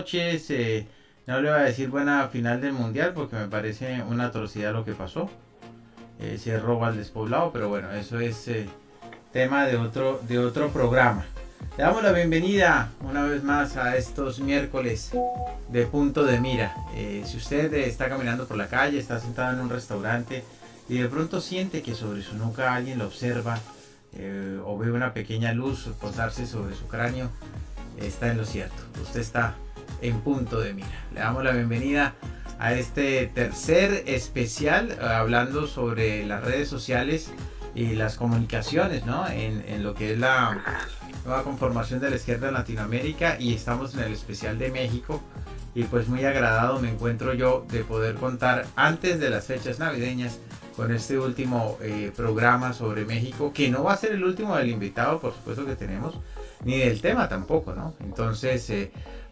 noches. No le voy a decir buena final del mundial porque me parece una atrocidad lo que pasó. Se roba al despoblado, pero bueno, eso es tema de otro programa. Le damos la bienvenida una vez más a estos miércoles de Punto de Mira. Si usted está caminando por la calle, está sentado en un restaurante y de pronto siente que sobre su nuca alguien lo observa, o ve una pequeña luz posarse sobre su cráneo, está en lo cierto. Usted está en Punto de Mira. Le damos la bienvenida a este tercer especial hablando sobre las redes sociales y las comunicaciones, ¿no? En lo que es la nueva conformación de la izquierda en Latinoamérica, y estamos en el especial de México, y pues muy agradado me encuentro yo de poder contar antes de las fechas navideñas con este último programa sobre México, que no va a ser el último del invitado, por supuesto que tenemos, ni del tema tampoco, ¿no? Entonces,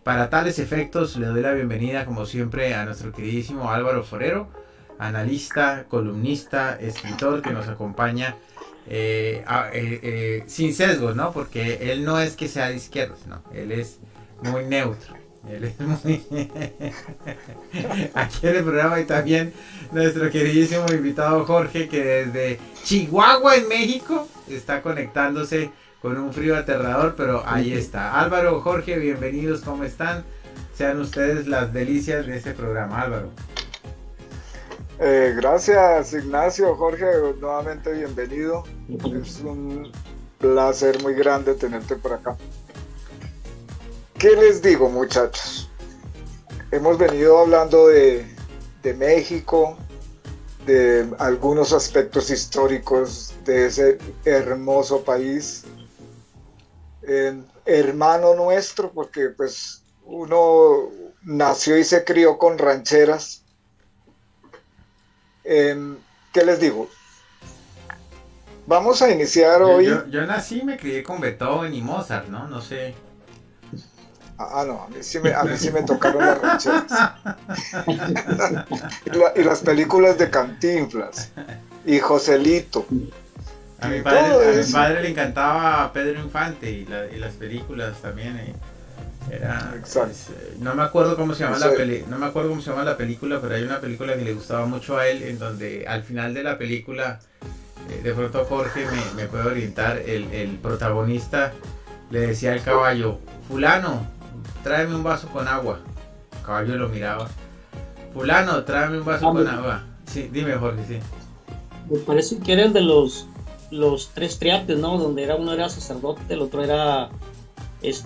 para tales efectos, le doy la bienvenida, como siempre, a nuestro queridísimo Álvaro Forero, analista, columnista, escritor, que nos acompaña sin sesgos, ¿no? Porque él no es que sea de izquierdas, no, él es muy neutro. Él es muy... Aquí en el programa, y también nuestro queridísimo invitado Jorge, que desde Chihuahua, en México, está conectándose con un frío aterrador, pero ahí está. Álvaro, Jorge, bienvenidos, ¿cómo están? Sean ustedes las delicias de este programa, Álvaro. Gracias, Ignacio. Jorge, nuevamente bienvenido. Es un placer muy grande tenerte por acá. ¿Qué les digo, muchachos? Hemos venido hablando de México, de algunos aspectos históricos de ese hermoso país, hermano nuestro, porque pues uno nació y se crió con rancheras. ¿Qué les digo? Vamos a iniciar hoy. Yo nací y me crié con Beethoven y Mozart, ¿no? No sé. No, a mí sí me tocaron las rancheras. y las películas de Cantinflas y Joselito. A mi padre le encantaba Pedro Infante y las películas también. No me acuerdo cómo se llama la película, pero hay una película que le gustaba mucho a él, en donde al final de la película, de pronto Jorge me puede orientar, el protagonista le decía al caballo: fulano, tráeme un vaso con agua. El caballo lo miraba. Fulano, tráeme un vaso con agua. Sí, dime, Jorge, sí. Me parece que era el de los tres triates, ¿no? Donde uno era sacerdote, el otro era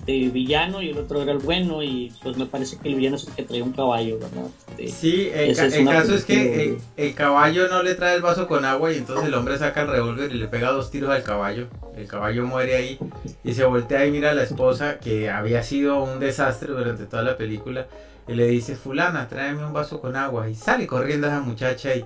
villano y el otro era el bueno, y pues me parece que el villano es el que traía un caballo, ¿verdad? Sí, el caso es que el caballo no le trae el vaso con agua, y entonces el hombre saca el revólver y le pega 2 tiros al caballo. El caballo muere ahí y se voltea y mira a la esposa, que había sido un desastre durante toda la película, y le dice: fulana, tráeme un vaso con agua. Y sale corriendo esa muchacha y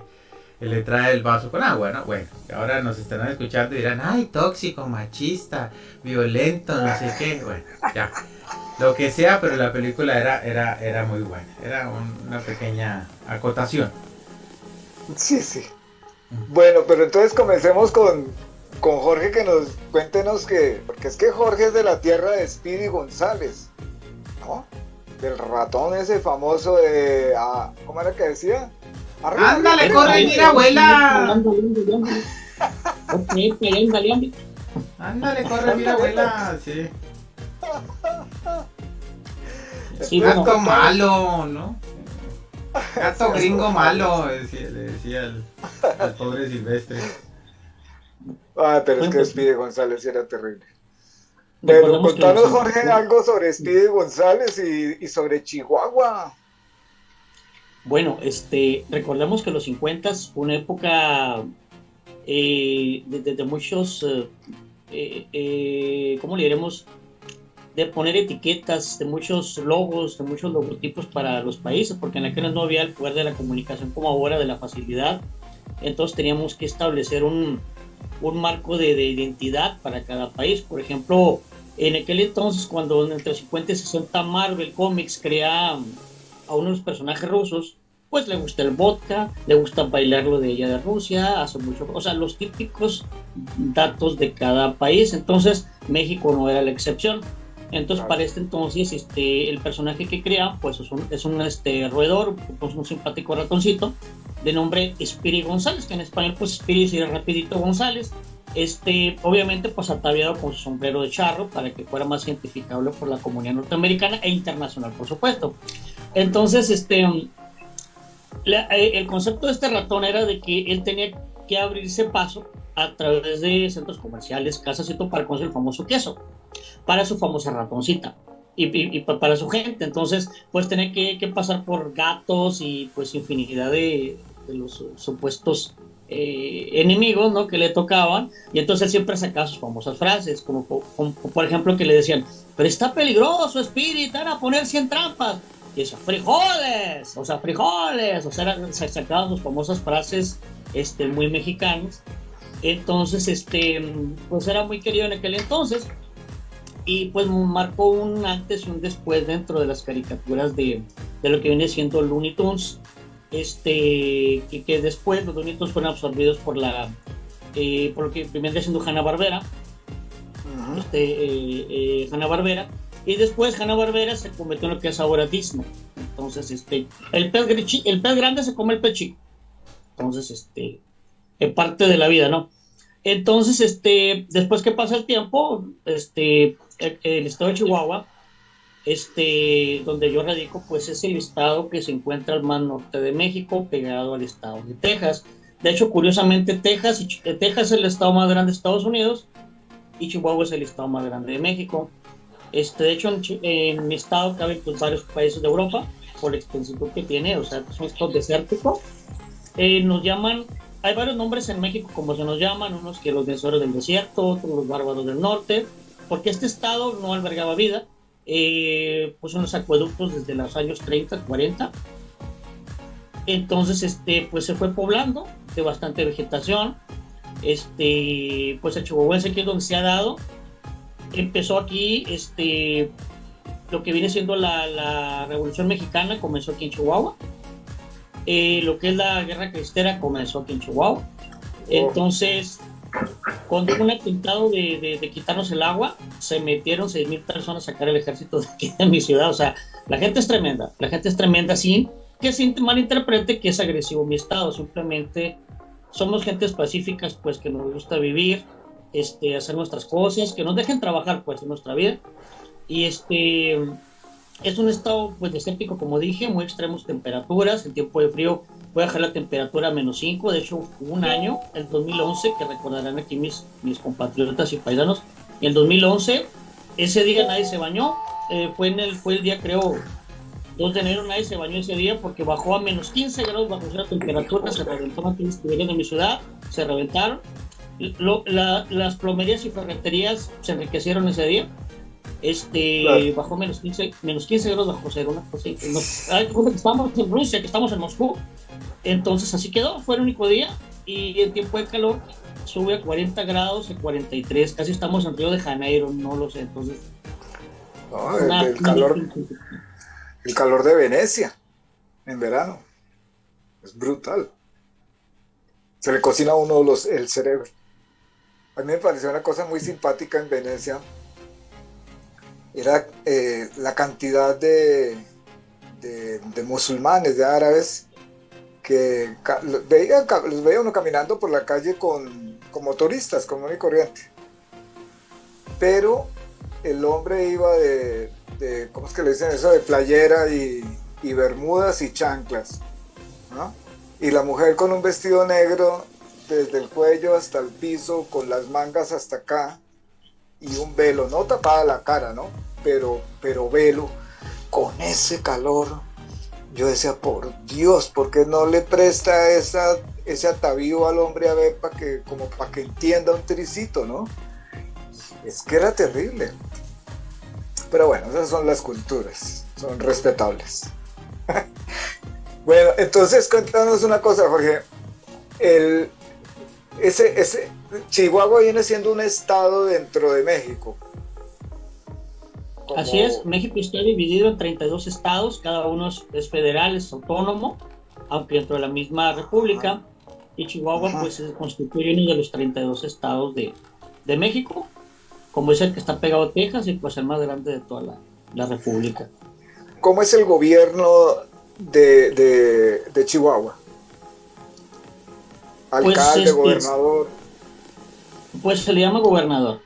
le trae el vaso con agua, ¿no? Bueno, ahora nos estarán escuchando y dirán: ay, tóxico, machista, violento, no sé qué. Bueno, ya, lo que sea, pero la película era muy buena. Era una pequeña acotación. Sí. Bueno, pero entonces comencemos con Jorge, que cuéntenos porque es que Jorge es de la tierra de Speedy González, ¿no? Del ratón ese famoso de... ¿cómo era que decía? ¡Ándale, corre, mira, abuela! ¡Ándale, corre, mira, abuela! Sí. Gato malo, ¿no? Gato gringo malo, le decía al pobre Silvestre. Pero es que Speedy González era terrible. Pero contanos, Jorge, algo sobre Speedy González y sobre Chihuahua. Bueno, recordemos que los 50 fue una época de muchos, ¿cómo le diremos? De poner etiquetas, de muchos logos, de muchos logotipos para los países, porque en aquel no había el poder de la comunicación como ahora, de la facilidad. Entonces teníamos que establecer un marco de identidad para cada país. Por ejemplo, en aquel entonces, cuando entre 50 y 60 Marvel Comics crea a uno de los personajes rusos, pues le gusta el vodka, le gusta bailar lo de ella de Rusia, hace mucho, o sea, los típicos datos de cada país. Entonces México no era la excepción. Entonces, para este entonces, el personaje que crea, pues es un roedor, pues un simpático ratoncito, de nombre Speedy González, que en español, pues Speedy sería Rapidito González. Obviamente, pues ataviado con su sombrero de charro para que fuera más identificable por la comunidad norteamericana e internacional, por supuesto. Entonces, el concepto de este ratón era de que él tenía que abrirse paso a través de centros comerciales, casas y todo, para conseguir el famoso queso, para su famosa ratoncita y para su gente. Entonces, pues tenía que pasar por gatos y pues infinidad de los supuestos enemigos, ¿no?, que le tocaban, y entonces él siempre sacaba sus famosas frases, como por ejemplo que le decían, pero está peligroso, Spirit, van a poner 100 trampas, y eso, frijoles, o sea, se sacaban sus famosas frases muy mexicanas. Entonces, pues era muy querido en aquel entonces, y pues marcó un antes y un después dentro de las caricaturas de lo que viene siendo Looney Tunes, que después los Looney Tunes fueron absorbidos por lo que viene siendo Hanna-Barbera. Hanna-Barbera, y después Hanna-Barbera se convirtió en lo que es ahora Disney. Entonces, el pez grande se come el pez chico. Entonces, es parte de la vida, ¿no? Entonces, después que pasa el tiempo, el estado de Chihuahua, donde yo radico, pues es el estado que se encuentra al más norte de México, pegado al estado de Texas. De hecho, curiosamente, Texas es el estado más grande de Estados Unidos y Chihuahua es el estado más grande de México. De hecho, en mi estado caben pues varios países de Europa por la extensión que tiene, o sea, es un estado desértico. Nos llaman, hay varios nombres en México como se nos llaman, unos que los vencedores del desierto, otros los bárbaros del norte, porque este estado no albergaba vida, pues unos acueductos desde los años 30, 40. Entonces, pues se fue poblando de bastante vegetación. Pues el chihuahuense, que es donde se ha dado, empezó aquí, lo que viene siendo la Revolución Mexicana comenzó aquí en Chihuahua. Lo que es la Guerra Cristera comenzó aquí en Chihuahua. Entonces, con un atentado de quitarnos el agua, se metieron 6,000 personas a sacar el ejército de aquí de mi ciudad. O sea, la gente es tremenda, sin que se malinterprete que es agresivo mi estado. Simplemente somos gentes pacíficas, pues, que nos gusta vivir, hacer nuestras cosas, que nos dejen trabajar, pues, en nuestra vida. Y es un estado, pues, desértico, como dije, muy extremos temperaturas. En tiempo de frío puede bajar la temperatura a -5. De hecho, hubo un año, el 2011, que recordarán aquí mis compatriotas y paisanos, en el 2011, ese día nadie se bañó. Fue el día, creo, 2 de enero, nadie se bañó ese día porque bajó a -15 grados bajo cero temperatura. Se reventaron aquí los tuberías de mi ciudad, se reventaron. Las plomerías y ferreterías se enriquecieron ese día. Claro. Bajó -15 grados bajo cero, una cosa así. Que estamos en Rusia, que estamos en Moscú. Entonces así quedó, fue el único día. Y en tiempo de calor sube a 40 grados, a 43, casi estamos en Río de Janeiro, no lo sé. Entonces, el calor de Venecia en verano es brutal. Se le cocina a uno el cerebro. A mí me pareció una cosa muy simpática en Venecia. Era la cantidad de musulmanes, de árabes, que los veía uno caminando por la calle como turistas, común y corriente. Pero el hombre iba de ¿cómo es que le dicen eso? De playera y bermudas y chanclas, ¿no? Y la mujer con un vestido negro desde el cuello hasta el piso, con las mangas hasta acá, y un velo, no tapada la cara, ¿no? Pero velo, con ese calor. Yo decía, por Dios, ¿por qué no le presta ese atavío al hombre a ver como para que entienda un tricito, ¿no? Es que era terrible. Pero bueno, esas son las culturas, son respetables. Bueno, entonces cuéntanos una cosa, Jorge. Ese Chihuahua viene siendo un estado dentro de México. Así es, México está dividido en 32 estados, cada uno es federal, es autónomo, aunque dentro de la misma república, y Chihuahua pues se constituye uno de los 32 estados de México. como es el que está pegado a Texas y pues el más grande de toda la república. ¿Cómo es el gobierno de Chihuahua? Alcalde, Pues, gobernador. pues se le llama gobernador.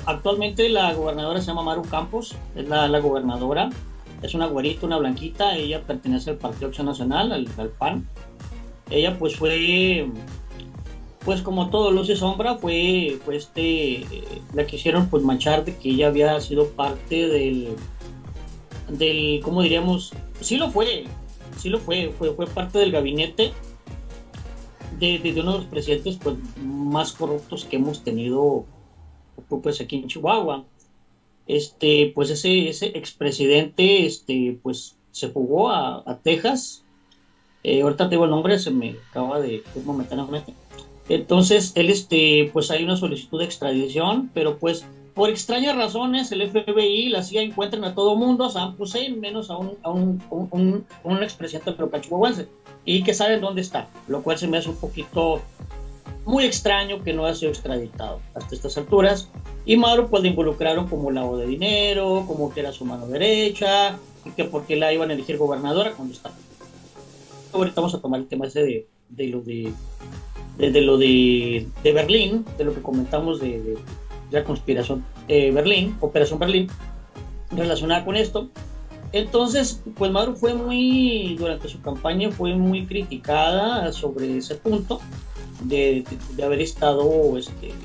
Actualmente la gobernadora se llama Maru Campos, es la gobernadora, es una güerita, una blanquita, ella pertenece al Partido Acción Nacional, al PAN. Ella pues fue, pues como todo luz y sombra, la quisieron pues manchar de que ella había sido parte del, ¿cómo diríamos? Sí lo fue parte del gabinete de uno de los presidentes pues más corruptos que hemos tenido pues aquí en Chihuahua. Pues ese expresidente pues se fugó a Texas. Ahorita te digo el nombre, se me acaba de ir momentáneamente. Entonces él pues hay una solicitud de extradición, pero pues por extrañas razones el FBI y la CIA encuentran a todo mundo, a Saddam Hussein, menos a un expresidente local chihuahuense, y que saben dónde está, lo cual se me hace un poquito muy extraño que no haya sido extraditado hasta estas alturas. Y Mauro pues le involucraron como lavado de dinero, como que era su mano derecha, y que porque la iban a elegir gobernadora cuando está. Ahorita vamos a tomar el tema ese de lo de Berlín, de lo que comentamos de la conspiración Berlín, Operación Berlín, relacionada con esto. Entonces, pues Mauro durante su campaña fue muy criticada sobre ese punto de haber estado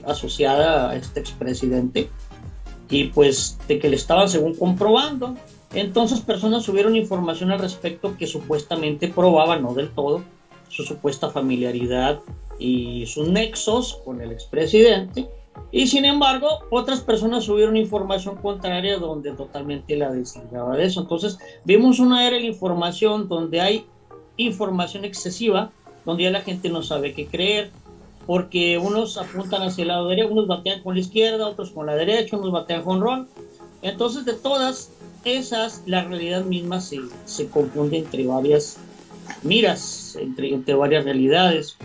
asociada a este expresidente y pues de que le estaban según comprobando. Entonces personas subieron información al respecto que supuestamente probaba, no del todo, su supuesta familiaridad y sus nexos con el expresidente, y sin embargo otras personas subieron información contraria donde totalmente la desligaba de eso. Entonces vimos una era de la información donde hay información excesiva, donde ya la gente no sabe qué creer, porque unos apuntan hacia el lado derecho, unos batean con la izquierda, otros con la derecha, unos batean con rol. Entonces de todas esas, la realidad misma se confunde entre varias miras, entre varias realidades.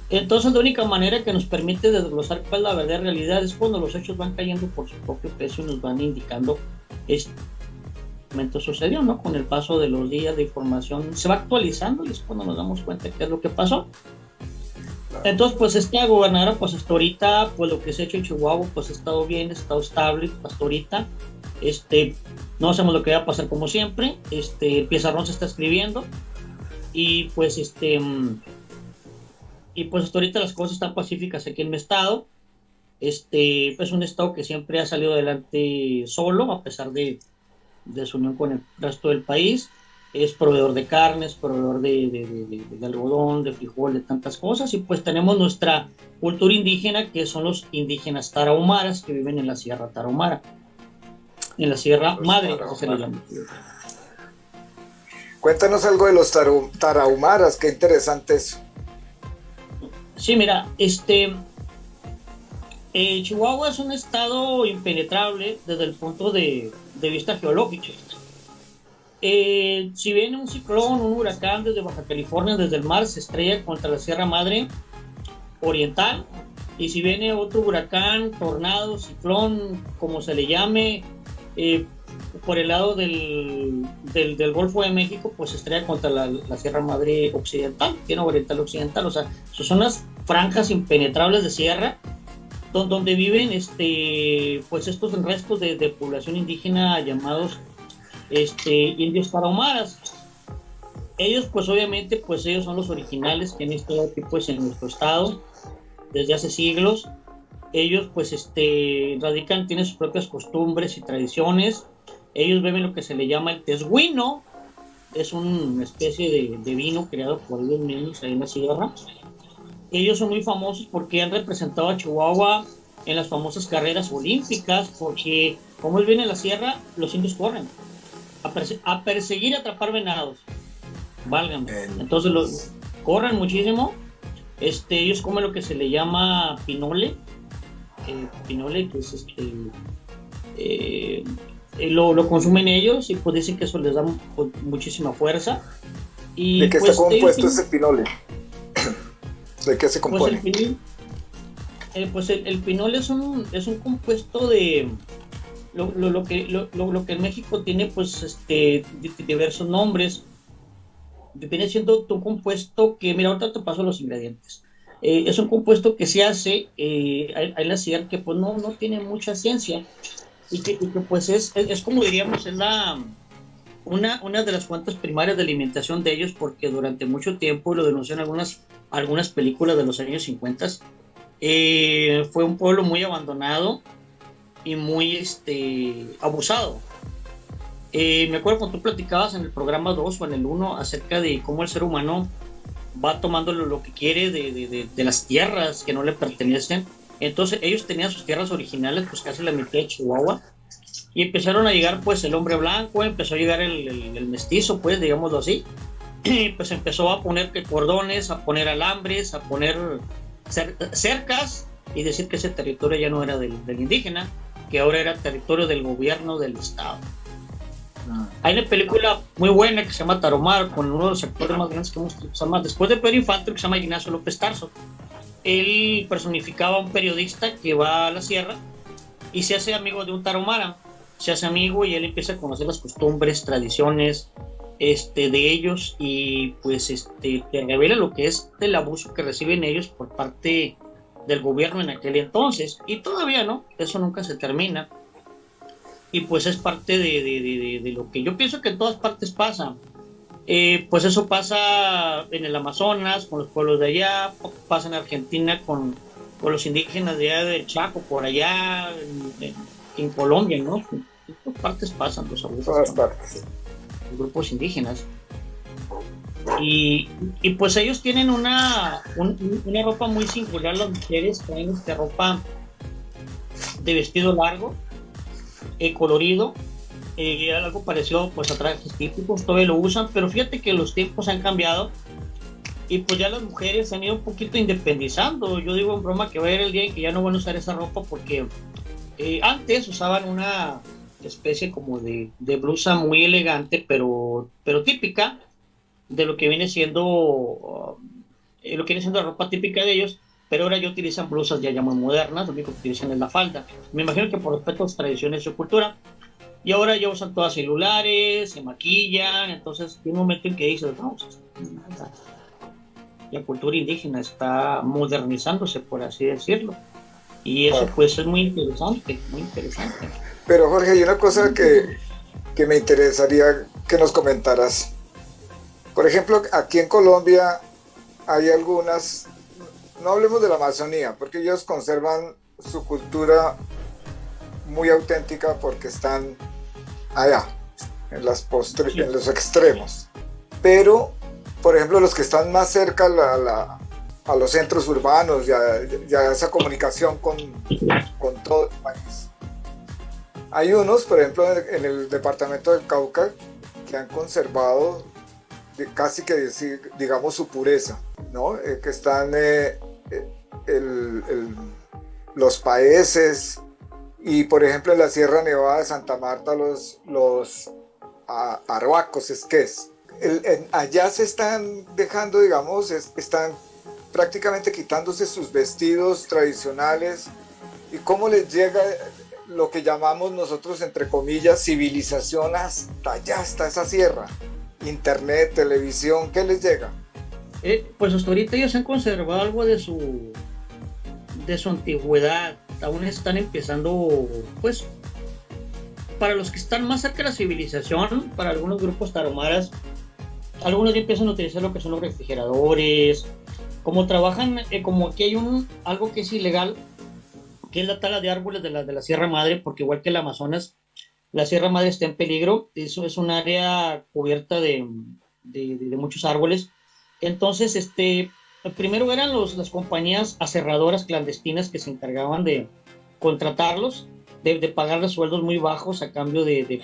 Entonces la única manera que nos permite desglosar cuál es la verdadera realidad es cuando los hechos van cayendo por su propio peso y nos van indicando este momento sucedió, ¿no? Con el paso de los días de información se va actualizando y es cuando nos damos cuenta de qué es lo que pasó. Entonces pues esta gobernadora pues hasta ahorita pues lo que se ha hecho en Chihuahua pues ha estado bien, ha estado estable hasta ahorita. No sabemos lo que va a pasar como siempre. El pizarrón se está escribiendo y pues hasta ahorita las cosas están pacíficas aquí en mi estado. Es un estado que siempre ha salido adelante solo a pesar de su unión con el resto del país. Es proveedor de carnes, proveedor de algodón, de frijol, de tantas cosas, y pues tenemos nuestra cultura indígena, que son los indígenas tarahumaras que viven en la Sierra Tarahumara, en la Sierra Madre. Cuéntanos algo de los tarahumaras, qué interesante eso. Sí, mira, Chihuahua es un estado impenetrable desde el punto de vista geológico. Si viene un ciclón, un huracán desde Baja California, desde el mar, se estrella contra la Sierra Madre Oriental, y si viene otro huracán, tornado, ciclón, como se le llame, por el lado del Golfo de México, pues se estrella contra la Sierra Madre Occidental, tiene Oriental Occidental, o sea, son unas franjas impenetrables de sierra donde viven pues estos restos de población indígena llamados indios tarahumaras. Ellos pues obviamente pues ellos son los originales que han estado aquí pues en nuestro estado desde hace siglos. Ellos pues radican, tienen sus propias costumbres y tradiciones. Ellos beben lo que se le llama el tesguino, es una especie de vino creado por ellos mismos ahí en la sierra. Ellos son muy famosos porque han representado a Chihuahua en las famosas carreras olímpicas, porque como ellos vienen a la sierra, los indios corren a perseguir y atrapar venados, válgame. Entonces corren muchísimo. Ellos comen lo que se le llama pinole, que es lo consumen ellos, y pues dicen que eso les da pues, muchísima fuerza. Y, ¿de qué pues, está compuesto ese pinole? ¿De qué se compone? Pues Pues el pinol es un compuesto de lo que en México tiene pues diversos nombres. Viene siendo un compuesto que, mira, ahorita te paso los ingredientes. Es un compuesto que se hace en la sierra, que pues no tiene mucha ciencia y que pues es como diríamos, es una de las fuentes primarias de alimentación de ellos, porque durante mucho tiempo, lo denuncian algunas películas de los años 50, fue un pueblo muy abandonado y muy abusado. Me acuerdo cuando tú platicabas en el programa 2 o en el 1 acerca de cómo el ser humano va tomando lo que quiere de las tierras que no le pertenecen. Entonces ellos tenían sus tierras originales, pues casi la mitad de Chihuahua, y empezaron a llegar pues el hombre blanco, empezó a llegar el mestizo, pues digámoslo así, y pues empezó a poner cordones, a poner alambres, a poner cercas y decir que ese territorio ya no era del indígena, que ahora era territorio del gobierno del estado. Hay una película muy buena que se llama Tarahumara, con uno de los actores más grandes que hemos visto, después de Pedro Infante, que se llama Ignacio López Tarso. Él personificaba a un periodista que va a la sierra y se hace amigo de un tarahumara, se hace amigo y él empieza a conocer las costumbres, tradiciones de ellos, y pues te revela lo que es el abuso que reciben ellos por parte del gobierno en aquel entonces, y todavía no, eso nunca se termina. Y pues es parte de lo que yo pienso que en todas partes pasa. Pues eso pasa en el Amazonas, con los pueblos de allá, pasa en Argentina con los indígenas de allá del Chaco, por allá, en Colombia, ¿no? En todas partes pasan los abusos. Todas partes. Los grupos indígenas. Y pues ellos tienen una ropa muy singular, las mujeres traen ropa de vestido largo, colorido, algo parecido pues a trajes típicos, todavía lo usan, pero fíjate que los tiempos han cambiado y pues ya las mujeres se han ido un poquito independizando. Yo digo en broma que va a haber el día en que ya no van a usar esa ropa, porque antes usaban una especie como de blusa muy elegante, pero típica de lo que viene siendo la ropa típica de ellos. Pero ahora ya utilizan blusas ya muy modernas, lo único que utilizan es la falda. Me imagino que por respeto a sus tradiciones y su cultura. Y ahora ya usan todas celulares, se maquillan, entonces hay un momento en que dices, no, la cultura indígena está modernizándose, por así decirlo. Y eso pues es muy interesante, muy interesante. Pero Jorge, hay una cosa que me interesaría que nos comentaras. Por ejemplo, aquí en Colombia hay algunas... No hablemos de la Amazonía, porque ellos conservan su cultura muy auténtica porque están allá, en los extremos. Pero, por ejemplo, los que están más cerca a los centros urbanos, ya esa comunicación con todo el país. Hay unos, por ejemplo, en el departamento del Cauca, que han conservado casi que digamos su pureza, ¿no? Que están los paeses, y por ejemplo en la Sierra Nevada de Santa Marta los arhuacos, allá se están dejando, digamos, están prácticamente quitándose sus vestidos tradicionales. ¿Y cómo les llega lo que llamamos nosotros, entre comillas, civilización hasta allá, hasta esa sierra? Internet, televisión, ¿qué les llega? Pues hasta ahorita ellos han conservado algo de su antigüedad. Aún están empezando, pues, para los que están más cerca de la civilización, para algunos grupos tarahumaras, algunos ya empiezan a utilizar lo que son los refrigeradores. Como trabajan, como aquí hay algo que es ilegal, que es la tala de árboles de la Sierra Madre, porque igual que el Amazonas, la Sierra Madre está en peligro. Eso es un área cubierta de muchos árboles. Entonces, primero eran las compañías aserradoras clandestinas que se encargaban de contratarlos, de pagarles sueldos muy bajos a cambio de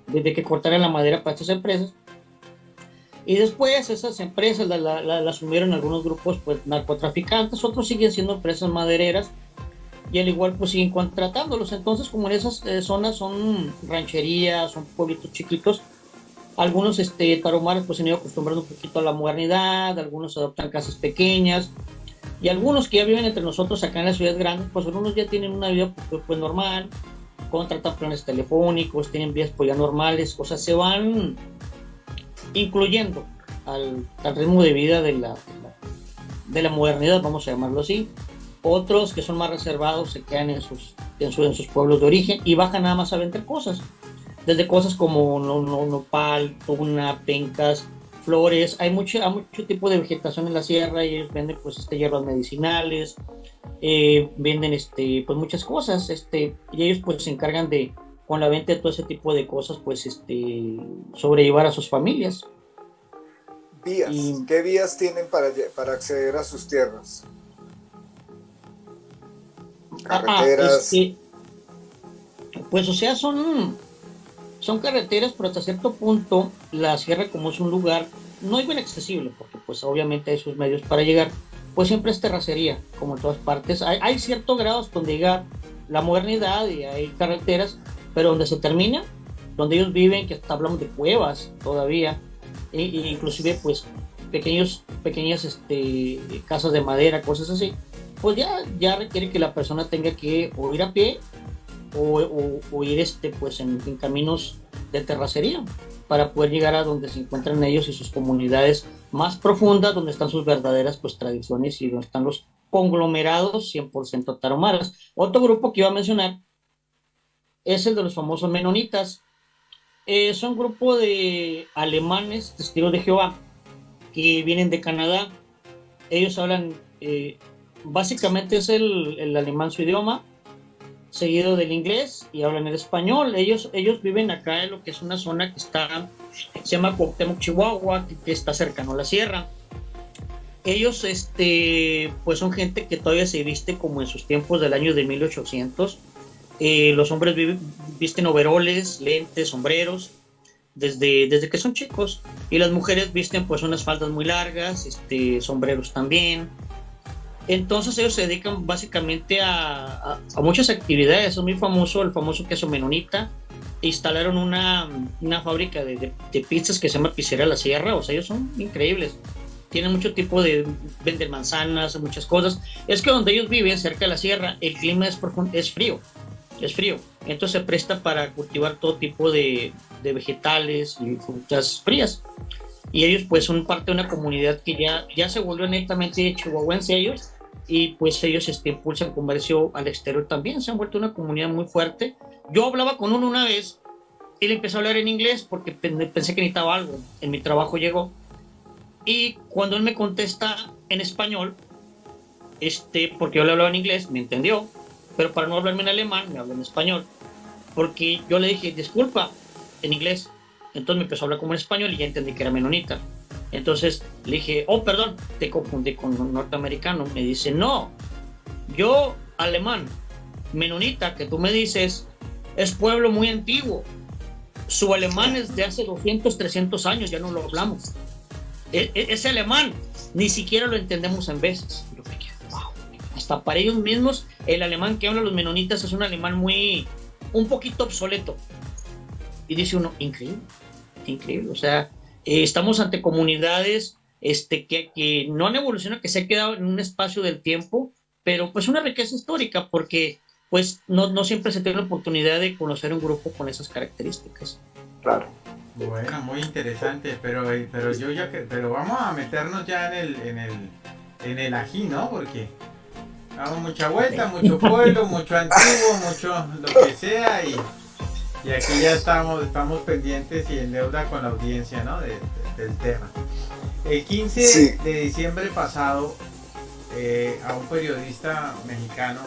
que cortaran la madera para estas empresas. Y después esas empresas la asumieron algunos grupos pues narcotraficantes, otros siguen siendo empresas madereras, y al igual pues siguen contratándolos. Entonces, como en esas zonas son rancherías, son pueblitos chiquitos, algunos tarahumaras pues se han ido acostumbrando un poquito a la modernidad, algunos adoptan casas pequeñas, Y algunos que ya viven entre nosotros acá en las ciudades grandes, pues algunos ya tienen una vida pues normal, contratan planes telefónicos, tienen vidas pues ya normales, o sea, se van incluyendo al ritmo de vida de la modernidad, vamos a llamarlo así. Otros que son más reservados se quedan en sus pueblos de origen y bajan nada más a vender cosas, desde cosas como nopal, tuna, pencas, flores. Hay mucho tipo de vegetación en la sierra y ellos venden pues hierbas medicinales, venden pues muchas cosas, y ellos pues se encargan de, con la venta de todo ese tipo de cosas, pues sobrellevar a sus familias. Vías. ¿Qué vías tienen para acceder a sus tierras? Carreteras. Pues o sea, son carreteras, pero hasta cierto punto la sierra, como es un lugar no es bien accesible, porque pues obviamente hay sus medios para llegar, pues siempre es terracería, como en todas partes. Hay ciertos grados donde llega la modernidad y hay carreteras, pero donde se termina, donde ellos viven, que hasta hablamos de cuevas todavía, e inclusive pues pequeñas casas de madera, cosas así, pues ya requiere que la persona tenga que o ir a pie o ir pues en caminos de terracería para poder llegar a donde se encuentran ellos y sus comunidades más profundas, donde están sus verdaderas pues tradiciones y donde están los conglomerados 100% tarahumaras. Otro grupo que iba a mencionar es el de los famosos menonitas. Son un grupo de alemanes, testigos de Jehová, que vienen de Canadá. Ellos hablan, básicamente es el alemán su idioma, seguido del inglés, y hablan el español. Ellos viven acá en lo que es una zona que se llama Cuauhtémoc, Chihuahua, que está cercano a la sierra. Ellos pues son gente que todavía se viste como en sus tiempos del año de 1800. Los hombres visten overoles, lentes, sombreros, desde que son chicos, y las mujeres visten pues unas faldas muy largas, sombreros también. Entonces ellos se dedican básicamente a muchas actividades. Es muy famoso el famoso queso menonita. Instalaron una fábrica de pizzas que se llama Pizzería La Sierra. O sea, ellos son increíbles. Tienen mucho tipo de... venden manzanas, muchas cosas. Es que donde ellos viven, cerca de la sierra, el clima es frío. Es frío. Entonces se presta para cultivar todo tipo de vegetales y frutas frías. Y ellos pues son parte de una comunidad que ya se volvió netamente chihuahuense ellos, y pues ellos impulsan comercio al exterior también. Se han vuelto una comunidad muy fuerte. Yo hablaba con uno una vez y le empecé a hablar en inglés porque pensé que necesitaba algo. En mi trabajo llegó, y cuando él me contesta en español, porque yo le hablaba en inglés, me entendió, pero para no hablarme en alemán, me habló en español, porque yo le dije, disculpa, en inglés. Entonces me empezó a hablar como en español y ya entendí que era menonita. Entonces le dije, oh, perdón, te confundí con un norteamericano. Me dice, no, yo alemán, menonita, que tú me dices, es pueblo muy antiguo. Su alemán es de hace 200, 300 años, ya no lo hablamos. Ese alemán, ni siquiera lo entendemos en veces. Yo me quedé, wow. Hasta para ellos mismos, el alemán que hablan los menonitas es un alemán un poquito obsoleto. Y dice uno, increíble. O sea, estamos ante comunidades que no han evolucionado, que se han quedado en un espacio del tiempo, pero pues una riqueza histórica, porque pues no siempre se tiene la oportunidad de conocer un grupo con esas características. Claro. Bueno, muy interesante, pero vamos a meternos ya en el ají, ¿no? Porque damos mucha vuelta, mucho pueblo, mucho antiguo, mucho lo que sea, y aquí ya estamos pendientes y en deuda con la audiencia, ¿no? del tema. El 15 de diciembre pasado, a un periodista mexicano,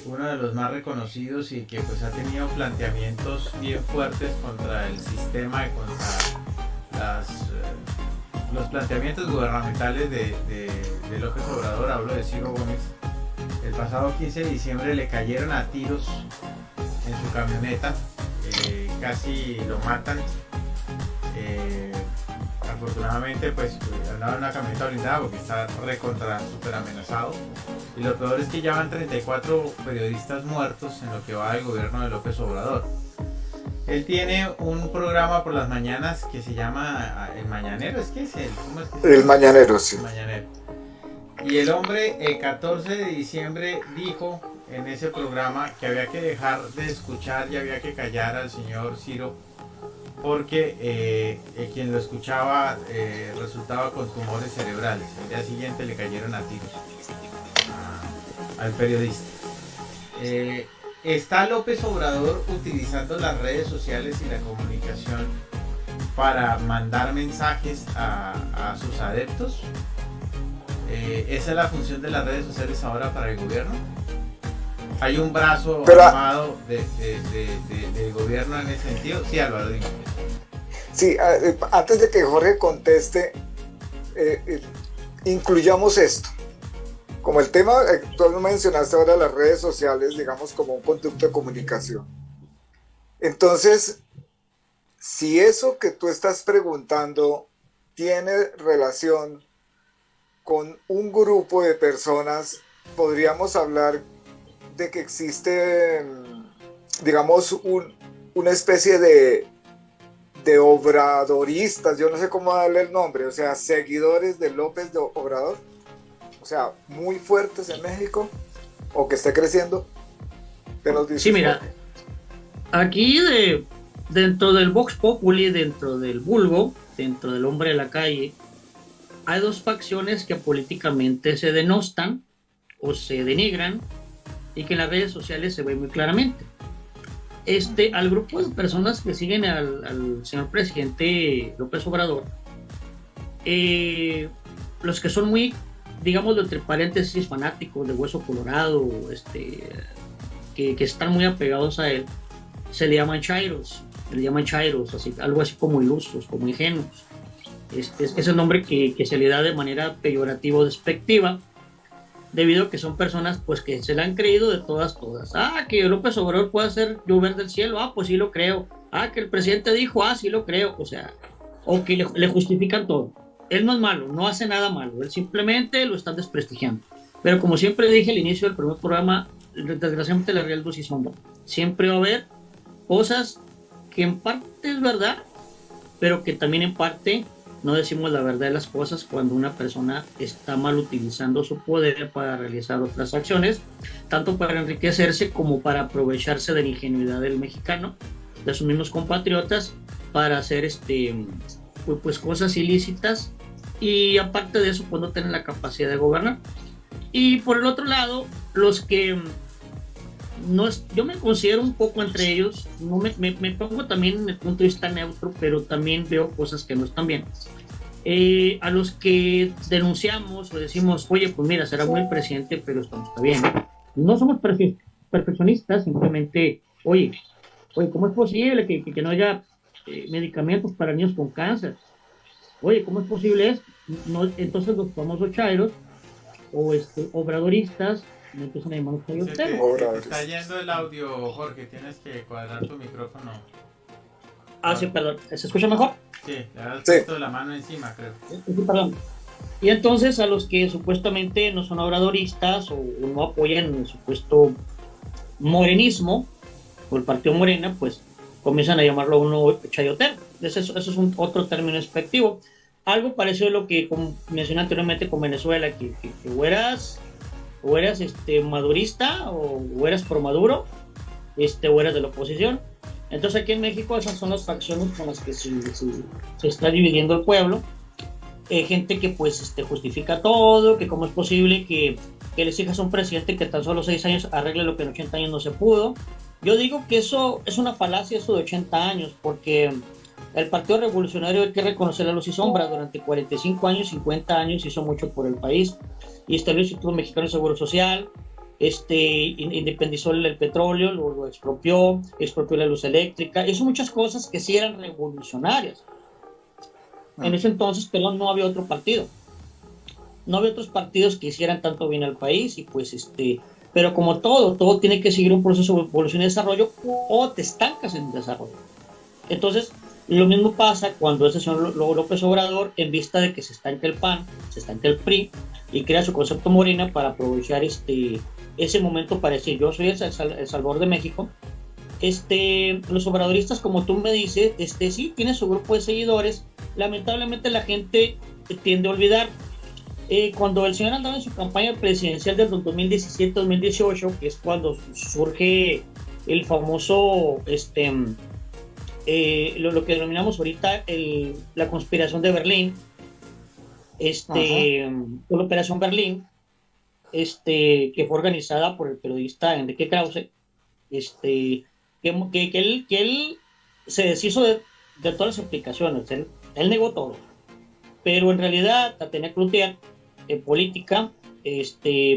uno de los más reconocidos y que pues ha tenido planteamientos bien fuertes contra el sistema y contra los planteamientos gubernamentales de López Obrador, hablo de Ciro Gómez. El pasado 15 de diciembre le cayeron a tiros en su camioneta, casi lo matan. Afortunadamente pues andaba en una camioneta blindada porque está recontra super amenazado, y lo peor es que ya van 34 periodistas muertos en lo que va del gobierno de López Obrador. Él tiene un programa por las mañanas que se llama El Mañanero. ¿Cómo es que se llama? El Mañanero, sí. El Mañanero. Y el hombre el 14 de diciembre dijo en ese programa que había que dejar de escuchar y había que callar al señor Ciro porque quien lo escuchaba resultaba con tumores cerebrales. El día siguiente le cayeron a tiros al periodista. ¿Está López Obrador utilizando las redes sociales y la comunicación para mandar mensajes a sus adeptos? ¿Esa es la función de las redes sociales ahora para el gobierno? ¿Hay un brazo armado del gobierno en ese sentido? Sí, Álvaro, dime. Sí, antes de que Jorge conteste, incluyamos esto. Como el tema, tú mencionaste ahora las redes sociales, digamos, como un conducto de comunicación. Entonces, si eso que tú estás preguntando tiene relación con un grupo de personas, podríamos hablar de que existe, digamos, una especie de obradoristas, yo no sé cómo darle el nombre, o sea, seguidores de López Obrador, o sea, muy fuertes en México, o que esté creciendo. Sí, mira, aquí dentro del Vox Populi, dentro del vulgo, dentro del hombre de la calle, hay dos facciones que políticamente se denostan o se denigran y que en las redes sociales se ve muy claramente. Al grupo de personas que siguen al señor presidente López Obrador, los que son muy, digamos, entre paréntesis, fanáticos de Hueso Colorado, que están muy apegados a él, se le llaman chairos, así, algo así como ilusos, como ingenuos. Es el nombre que se le da de manera peyorativa o despectiva, debido a que son personas pues que se la han creído de todas. Que López Obrador puede hacer llover del cielo, pues sí lo creo. Que el presidente dijo, sí lo creo. O sea, o que le justifican todo. Él no es malo, no hace nada malo, él simplemente lo están desprestigiando. Pero como siempre dije al inicio del primer programa, desgraciadamente la real luz y sombra. Siempre va a haber cosas que en parte es verdad, pero que también en parte no decimos la verdad de las cosas cuando una persona está mal utilizando su poder para realizar otras acciones, tanto para enriquecerse como para aprovecharse de la ingenuidad del mexicano, de sus mismos compatriotas, para hacer pues cosas ilícitas, y aparte de eso pues no tienen la capacidad de gobernar. Y por el otro lado, los que yo me considero un poco entre ellos, no me pongo también en el punto de vista neutro, pero también veo cosas que no están bien. A los que denunciamos o decimos, oye, pues mira, será buen presidente, pero esto no está bien. No somos perfeccionistas, simplemente, oye, ¿cómo es posible que no haya medicamentos para niños con cáncer? Oye, ¿cómo es posible esto? No, entonces los famosos chairos o obradoristas me empiezan a llamar chayoteros. Está yendo el audio, Jorge, tienes que cuadrar tu micrófono. Sí, perdón, ¿se escucha mejor? Sí, le has puesto la mano encima, creo. Sí, perdón. Y entonces a los que supuestamente no son obradoristas o no apoyan el supuesto morenismo o el partido Morena, pues comienzan a llamarlo uno chayotero. Eso es otro término despectivo. Algo parecido a lo que mencioné anteriormente con Venezuela, que o eras madurista o eras pro Maduro, o eras de la oposición. Entonces aquí en México esas son las facciones con las que se está dividiendo el pueblo. Gente que pues justifica todo, que cómo es posible que le exijas a un presidente que tan solo 6 años arregle lo que en 80 años no se pudo. Yo digo que eso es una falacia, eso de 80 años, porque el Partido Revolucionario, hay que reconocer a luz y sombra, durante 45 años, 50 años hizo mucho por el país, y el Instituto Mexicano de Seguro Social, independizó el petróleo, lo expropió la luz eléctrica, hizo muchas cosas que sí eran revolucionarias. En ese entonces, pero no había otro partido. No había otros partidos que hicieran tanto bien al país, y pues pero como todo tiene que seguir un proceso de evolución y desarrollo, o te estancas en el desarrollo. Entonces, lo mismo pasa cuando ese señor López Obrador, en vista de que se estanca el PAN, se estanca el PRI, y crea su concepto Morena para aprovechar ese momento para decir, yo soy el Salvador de México. Los obradoristas, como tú me dices, sí, tiene su grupo de seguidores. Lamentablemente la gente tiende a olvidar. Cuando el señor andaba en su campaña presidencial del 2017-2018, que es cuando surge el famoso, lo que denominamos ahorita la conspiración de Berlín, Ajá. la Operación Berlín, que fue organizada por el periodista Enrique Krause, que él se deshizo de todas las implicaciones, él negó todo, pero en realidad Tatiana Cloutier, en política,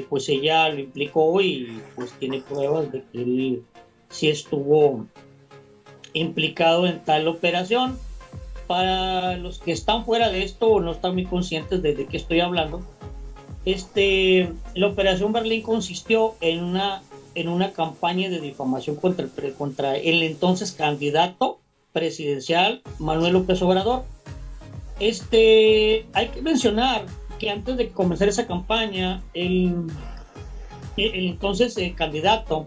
pues ella lo implicó y pues tiene pruebas de que él sí estuvo implicado en tal operación. Para los que están fuera de esto o no están muy conscientes de qué estoy hablando, la Operación Berlín consistió en una campaña de difamación contra el entonces candidato presidencial Manuel López Obrador. Hay que mencionar que antes de comenzar esa campaña, el entonces candidato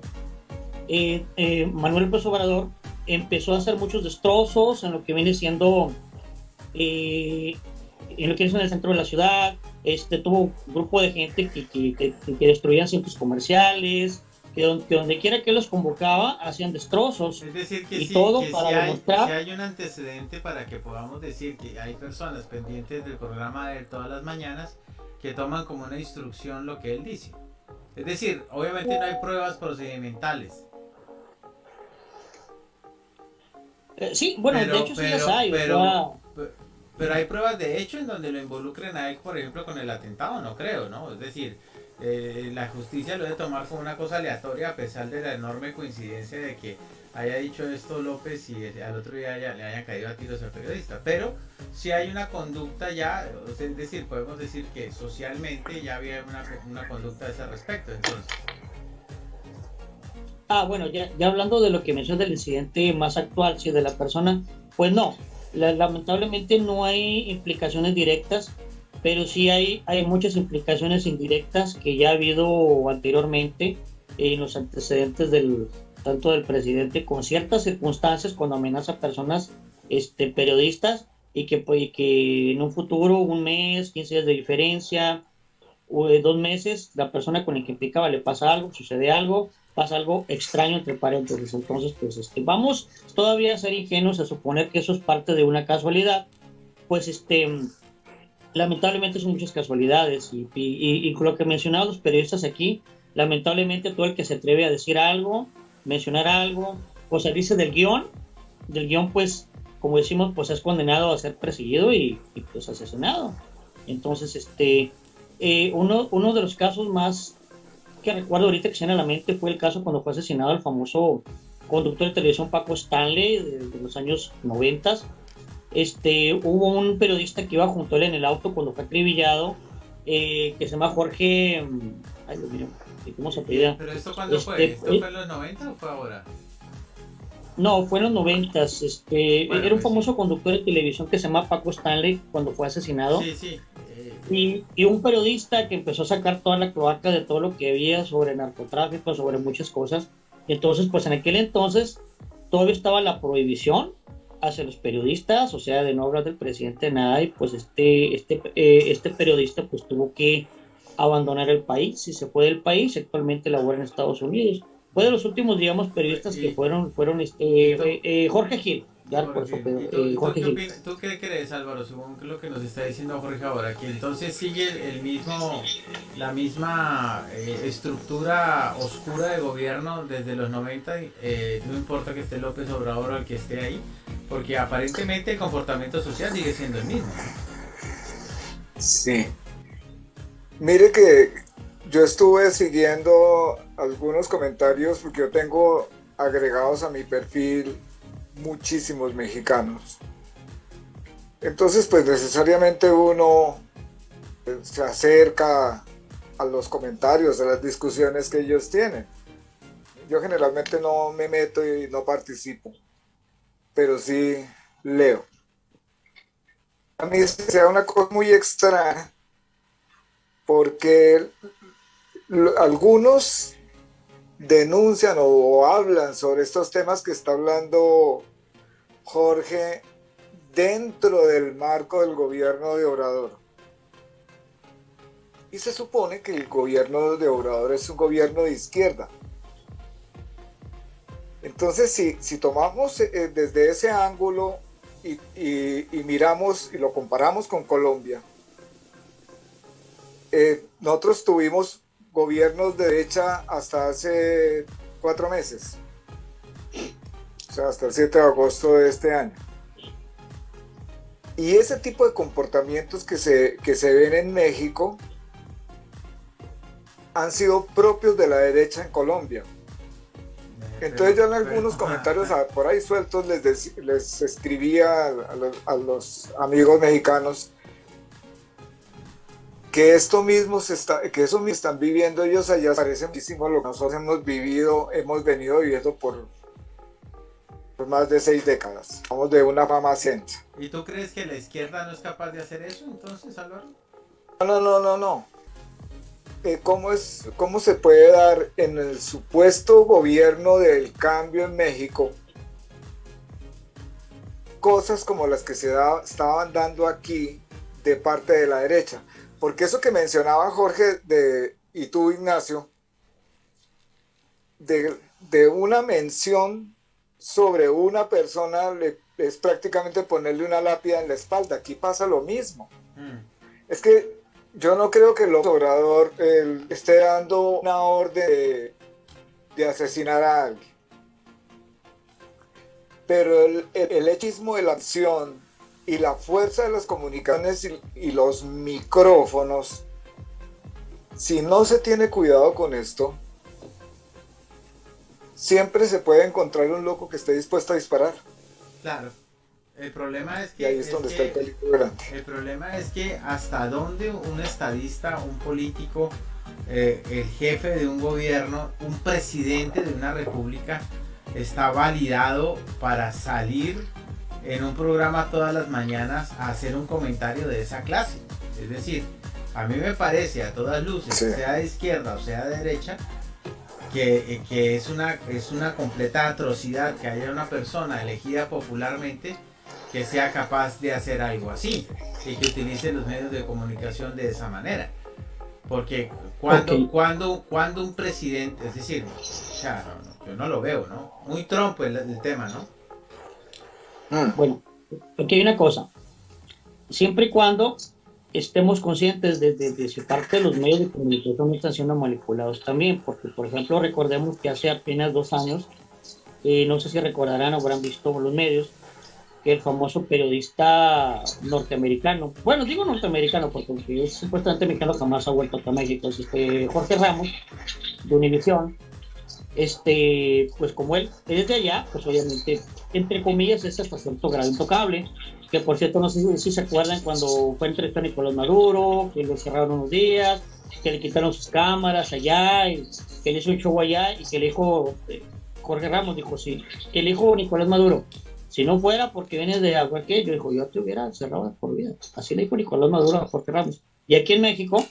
Manuel López Obrador empezó a hacer muchos destrozos en lo que viene siendo eh, en lo que es en el centro de la ciudad. Tuvo un grupo de gente que destruían centros comerciales, que donde quiera que los convocaba hacían destrozos Es decir, y todo para si demostrar. hay un antecedente para que podamos decir que hay personas pendientes del programa de él todas las mañanas que toman como una instrucción lo que él dice. Es decir, obviamente no hay pruebas procedimentales, Sí, bueno, de pero, hecho sí las pero, hay, o pero, sea, pero hay pruebas de hecho en donde lo involucren a él, por ejemplo, con el atentado, no creo, ¿no? Es decir, la justicia lo debe tomar como una cosa aleatoria a pesar de la enorme coincidencia de que haya dicho esto López y al otro día le hayan caído a tiros al periodista. Pero si hay una conducta ya, es decir, podemos decir que socialmente ya había una conducta a ese respecto, entonces. bueno, ya hablando de lo que mencionas del incidente más actual, sí, de la persona, pues no, lamentablemente no hay implicaciones directas, pero sí hay muchas implicaciones indirectas que ya ha habido anteriormente en los antecedentes tanto del presidente con ciertas circunstancias cuando amenaza a personas, periodistas, y que en un futuro, un mes, 15 días de diferencia, o de 2 meses, la persona con la que implicaba le pasa algo, sucede algo, pasa algo extraño entre paréntesis. Entonces, pues vamos todavía a ser ingenuos a suponer que eso es parte de una casualidad. Pues lamentablemente son muchas casualidades y con lo que mencionaban los periodistas aquí, lamentablemente todo el que se atreve a decir algo, mencionar algo, o salirse del guión pues como decimos, pues es condenado a ser perseguido y pues asesinado. Entonces, uno de los casos más que recuerdo ahorita que se viene a la mente fue el caso cuando fue asesinado el famoso conductor de televisión Paco Stanley de los años 90. Hubo un periodista que iba junto a él en el auto cuando fue acribillado, que se llama Jorge, ay Dios mío, ¿cómo se apellida? Pero esto cuándo fue? ¿Esto Eh, fue en los 90 o fue ahora? no, fue en los 90. Bueno, Era un pues sí. famoso conductor de televisión que se llama Paco Stanley cuando fue asesinado. Sí, sí. Y un periodista que empezó a sacar toda la cloaca de todo lo que había sobre narcotráfico, sobre muchas cosas. Entonces, pues en aquel entonces todavía estaba la prohibición hacia los periodistas, o sea, de no hablar del presidente nada, y pues este periodista pues tuvo que abandonar el país, y se fue del país, actualmente labora en Estados Unidos. Fue de los últimos, digamos, periodistas que Y, fueron y tú, Jorge Gil, ya por eso, Jorge, ¿y tú Jorge qué Gil. opinas? ¿Tú qué crees, Álvaro, según lo que nos está diciendo Jorge ahora? Que entonces sigue la misma estructura oscura de gobierno desde los 90, no importa que esté López Obrador o el que esté ahí, porque aparentemente el comportamiento social sigue siendo el mismo, ¿no? Sí. Mire que yo estuve siguiendo algunos comentarios porque yo tengo agregados a mi perfil muchísimos mexicanos. Entonces, pues necesariamente uno se acerca a los comentarios, a las discusiones que ellos tienen. Yo generalmente no me meto y no participo, pero sí leo. A mí se da una cosa muy extraña porque algunos denuncian o hablan sobre estos temas que está hablando Jorge dentro del marco del gobierno de Obrador. Y se supone que el gobierno de Obrador es un gobierno de izquierda. Entonces, si tomamos desde ese ángulo y miramos y lo comparamos con Colombia, nosotros tuvimos gobiernos de derecha hasta hace 4 meses, o sea, hasta el 7 de agosto de este año. Y ese tipo de comportamientos que se ven en México han sido propios de la derecha en Colombia. Entonces yo en algunos comentarios por ahí sueltos les escribía a los amigos mexicanos que eso mismo están viviendo ellos allá, parece muchísimo a lo que nosotros hemos venido viviendo por más de 6 décadas. Vamos de una fama ascensa. ¿Y tú crees que la izquierda no es capaz de hacer eso entonces, Álvaro? No. ¿Cómo se puede dar en el supuesto gobierno del cambio en México cosas como las que estaban dando aquí de parte de la derecha? Porque eso que mencionaba Jorge y tú, Ignacio, de una mención sobre una persona es prácticamente ponerle una lápida en la espalda. Aquí pasa lo mismo. Es que yo no creo que López Obrador esté dando una orden de asesinar a alguien. Pero el hechismo de la acción y la fuerza de las comunicaciones y los micrófonos, si no se tiene cuidado con esto, siempre se puede encontrar un loco que esté dispuesto a disparar. Claro. El problema es que... Y ahí es donde está el peligro grande. El problema es que hasta dónde un estadista, un político, el jefe de un gobierno, un presidente de una república está validado para salir en un programa todas las mañanas a hacer un comentario de esa clase. Es decir, a mí me parece a todas luces, sí, sea de izquierda o sea de derecha, que es una completa atrocidad que haya una persona elegida popularmente que sea capaz de hacer algo así y que utilice los medios de comunicación de esa manera. Porque cuando un presidente, es decir, ya, yo no lo veo, ¿no? Muy trompo el tema, ¿no? Bueno, aquí hay una cosa. Siempre y cuando estemos conscientes de si parte de los medios de comunicación están siendo manipulados también, porque, por ejemplo, recordemos que hace apenas 2 años, no sé si recordarán o habrán visto los medios, que el famoso periodista norteamericano, bueno, digo norteamericano porque es supuestamente mexicano, jamás ha vuelto a México, es Jorge Ramos, de Univisión, pues como él es de allá, pues obviamente, entre comillas, es hasta cierto grado intocable, que por cierto, no sé si se acuerdan cuando fue entrevistado a Nicolás Maduro, que lo cerraron unos días, que le quitaron sus cámaras allá, y que le hizo un show allá, y que le dijo, Jorge Ramos dijo, sí, que le dijo Nicolás Maduro, si no fuera porque vienes de agua que yo dijo, yo te hubiera cerrado por vida. Así le dijo Nicolás Maduro a Jorge Ramos. Y aquí en México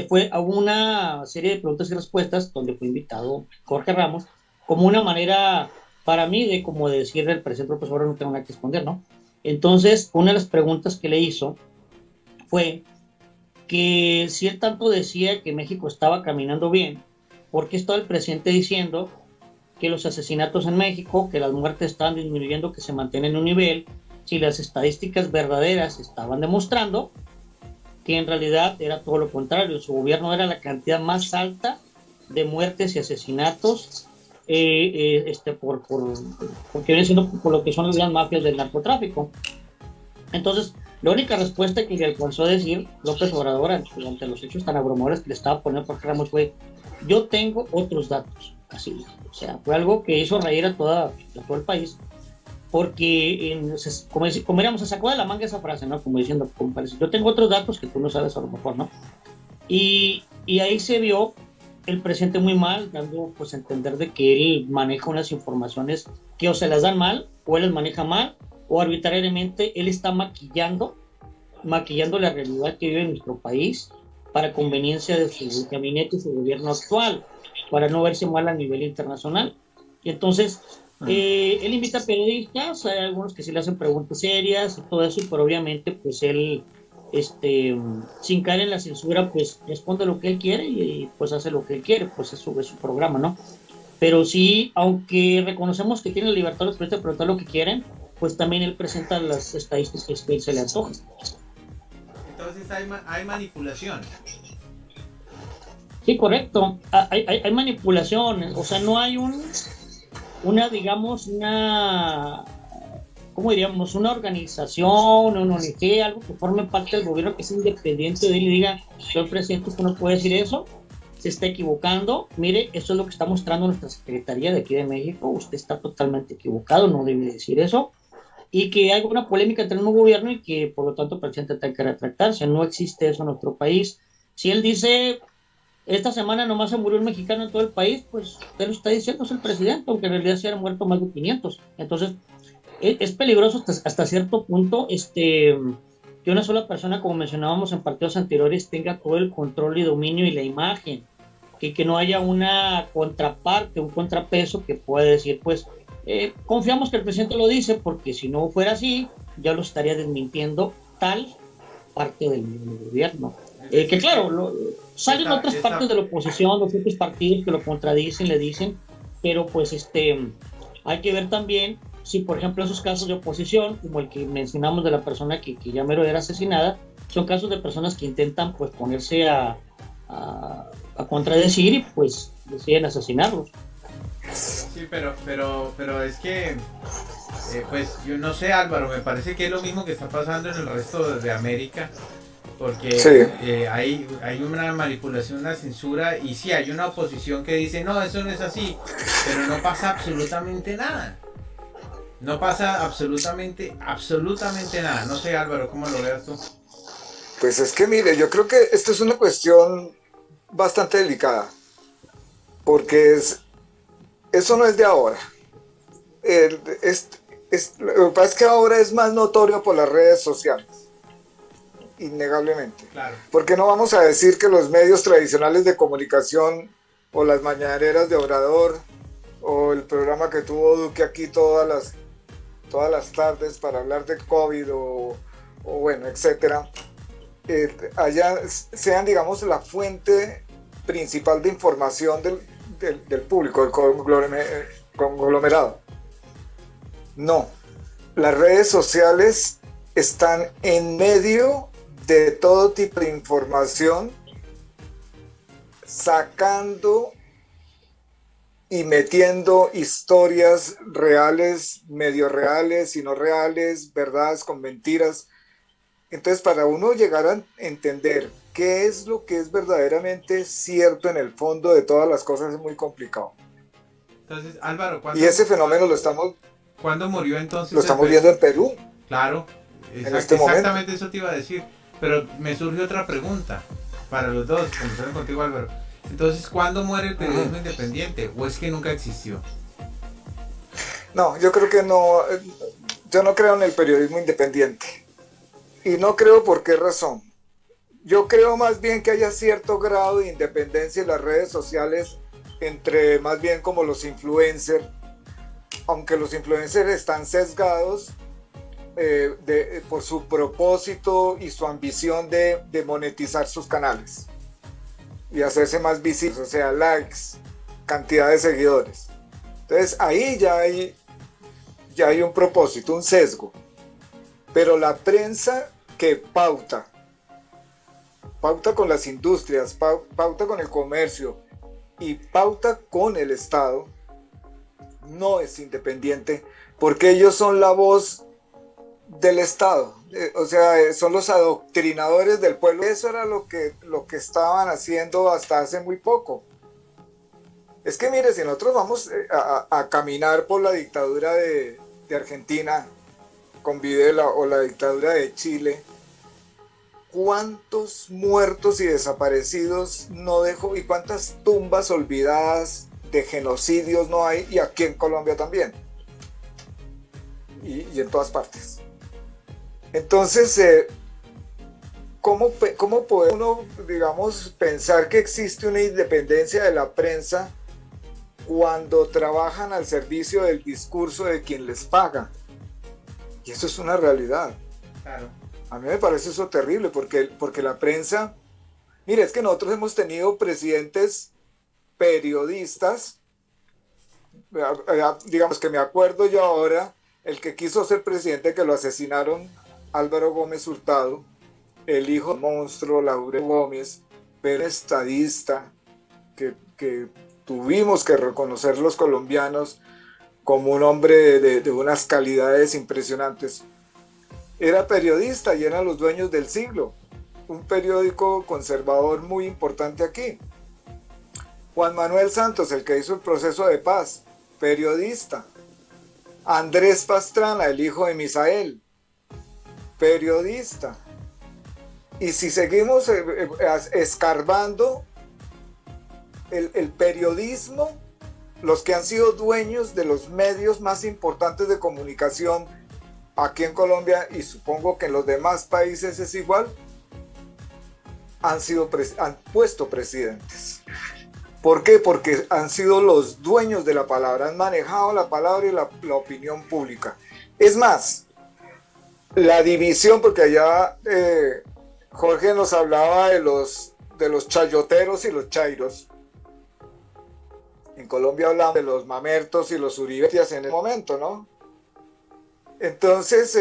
fue a una serie de preguntas y respuestas donde fue invitado Jorge Ramos como una manera para mí de como decirle al presidente López Obrador no tengo nada que esconder, ¿no? Entonces, una de las preguntas que le hizo fue que si él tanto decía que México estaba caminando bien, ¿por qué estaba el presidente diciendo que los asesinatos en México, que las muertes estaban disminuyendo, que se mantienen en un nivel, si las estadísticas verdaderas estaban demostrando que en realidad era todo lo contrario, su gobierno era la cantidad más alta de muertes y asesinatos porque viene siendo por lo que son las mafias del narcotráfico. Entonces, la única respuesta que le alcanzó a decir López Obrador ante los hechos tan abrumadores que le estaba poniendo por Ramos fue, yo tengo otros datos. Así, o sea, fue algo que hizo reír a todo el país, porque como diríamos, se sacó de la manga esa frase, ¿no? Como diciendo, yo tengo otros datos que tú no sabes a lo mejor, ¿no? Y ahí se vio el presidente muy mal, dando pues a entender de que él maneja unas informaciones que o se las dan mal, o él las maneja mal, o arbitrariamente él está maquillando la realidad que vive en nuestro país para conveniencia de su gabinete y su gobierno actual, para no verse mal a nivel internacional. Y entonces, él invita a periodistas, hay algunos que sí le hacen preguntas serias y todo eso, pero obviamente, pues él sin caer en la censura, pues responde lo que él quiere y pues hace lo que él quiere, pues es su programa, ¿no? Pero sí, aunque reconocemos que tiene la libertad de preguntar lo que quieren, pues también él presenta las estadísticas que se le antoja. Entonces hay manipulación. Sí, correcto. Hay manipulación, o sea, no hay digamos, ¿cómo diríamos? Una organización, una ONG, algo que forme parte del gobierno que es independiente de él y diga, señor presidente, usted no puede decir eso, se está equivocando, mire, esto es lo que está mostrando nuestra Secretaría de aquí de México, usted está totalmente equivocado, no debe decir eso, y que hay una polémica entre el nuevo gobierno y que por lo tanto el presidente tiene que retractarse, no existe eso en nuestro país. Si él dice, esta semana nomás se murió un mexicano en todo el país, pues usted lo está diciendo, es el presidente, aunque en realidad se han muerto más de 500, entonces es peligroso hasta cierto punto que una sola persona, como mencionábamos en partidos anteriores, tenga todo el control y dominio y la imagen, que no haya una contraparte, un contrapeso que pueda decir, pues, confiamos que el presidente lo dice, porque si no fuera así, ya lo estaría desmintiendo tal parte del gobierno. Que claro, salen otras partes de la oposición, los otros partidos que lo contradicen, le dicen, pero pues hay que ver también si, por ejemplo, esos casos de oposición, como el que mencionamos de la persona que ya mero era asesinada, son casos de personas que intentan pues ponerse a contradecir y pues deciden asesinarlos. Sí, pero es que pues yo no sé, Álvaro, me parece que es lo mismo que está pasando en el resto de América, porque sí. Hay una manipulación, una censura, y sí, hay una oposición que dice, no, eso no es así, pero no pasa absolutamente nada. No pasa absolutamente nada. No sé, Álvaro, ¿cómo lo veas tú? Pues es que mire, yo creo que esta es una cuestión bastante delicada, porque eso no es de ahora. Lo que pasa es que ahora es más notorio por las redes sociales, innegablemente. Claro. Porque no vamos a decir que los medios tradicionales de comunicación o las mañaneras de Obrador o el programa que tuvo Duque aquí todas las tardes para hablar de COVID o bueno, etcétera, allá sean, digamos, la fuente principal de información del público, del conglomerado. No, las redes sociales están en medio de todo tipo de información, sacando y metiendo historias reales, medio reales y no reales, verdades con mentiras. Entonces, para uno llegar a entender qué es lo que es verdaderamente cierto en el fondo de todas las cosas es muy complicado. Entonces, Álvaro, y ese fenómeno ¿cuándo murió entonces? Lo estamos viendo en Perú. Claro, exactamente eso te iba a decir. Pero me surge otra pregunta para los dos, comenzando contigo, Álvaro. Entonces, ¿cuándo muere el periodismo independiente? ¿O es que nunca existió? No, yo creo que no. Yo no creo en el periodismo independiente. Y no creo por qué razón. Yo creo más bien que haya cierto grado de independencia en las redes sociales entre más bien como los influencers, aunque los influencers están sesgados por su propósito y su ambición de monetizar sus canales y hacerse más visibles, o sea, likes, cantidad de seguidores. Entonces ahí ya hay un propósito, un sesgo. Pero la prensa que pauta con las industrias, pauta con el comercio y pauta con el Estado, no es independiente, porque ellos son la voz del Estado, o sea, son los adoctrinadores del pueblo. Eso era lo que estaban haciendo hasta hace muy poco. Es que mire, si nosotros vamos a caminar por la dictadura de Argentina con Videla o la dictadura de Chile, ¿cuántos muertos y desaparecidos no dejó y cuántas tumbas olvidadas de genocidios no hay? Y aquí en Colombia también y en todas partes. Entonces, ¿cómo puede uno, digamos, pensar que existe una independencia de la prensa cuando trabajan al servicio del discurso de quien les paga? Y eso es una realidad. Claro. A mí me parece eso terrible porque la prensa, mire, es que nosotros hemos tenido presidentes periodistas, digamos que me acuerdo yo ahora, el que quiso ser presidente que lo asesinaron, Álvaro Gómez Hurtado, el hijo del monstruo Laurel Gómez, pero estadista que tuvimos que reconocer los colombianos como un hombre de unas calidades impresionantes. Era periodista y eran los dueños del Siglo, un periódico conservador muy importante aquí. Juan Manuel Santos, el que hizo el proceso de paz, periodista. Andrés Pastrana, el hijo de Misael, periodista. Y si seguimos escarbando el periodismo, los que han sido dueños de los medios más importantes de comunicación aquí en Colombia, y supongo que en los demás países es igual, han puesto presidentes. ¿Por qué? Porque han sido los dueños de la palabra, han manejado la palabra y la opinión pública. Es más, la división, porque allá Jorge nos hablaba de los chayoteros y los chairos. En Colombia hablamos de los mamertos y los uribetias en el momento, ¿no? Entonces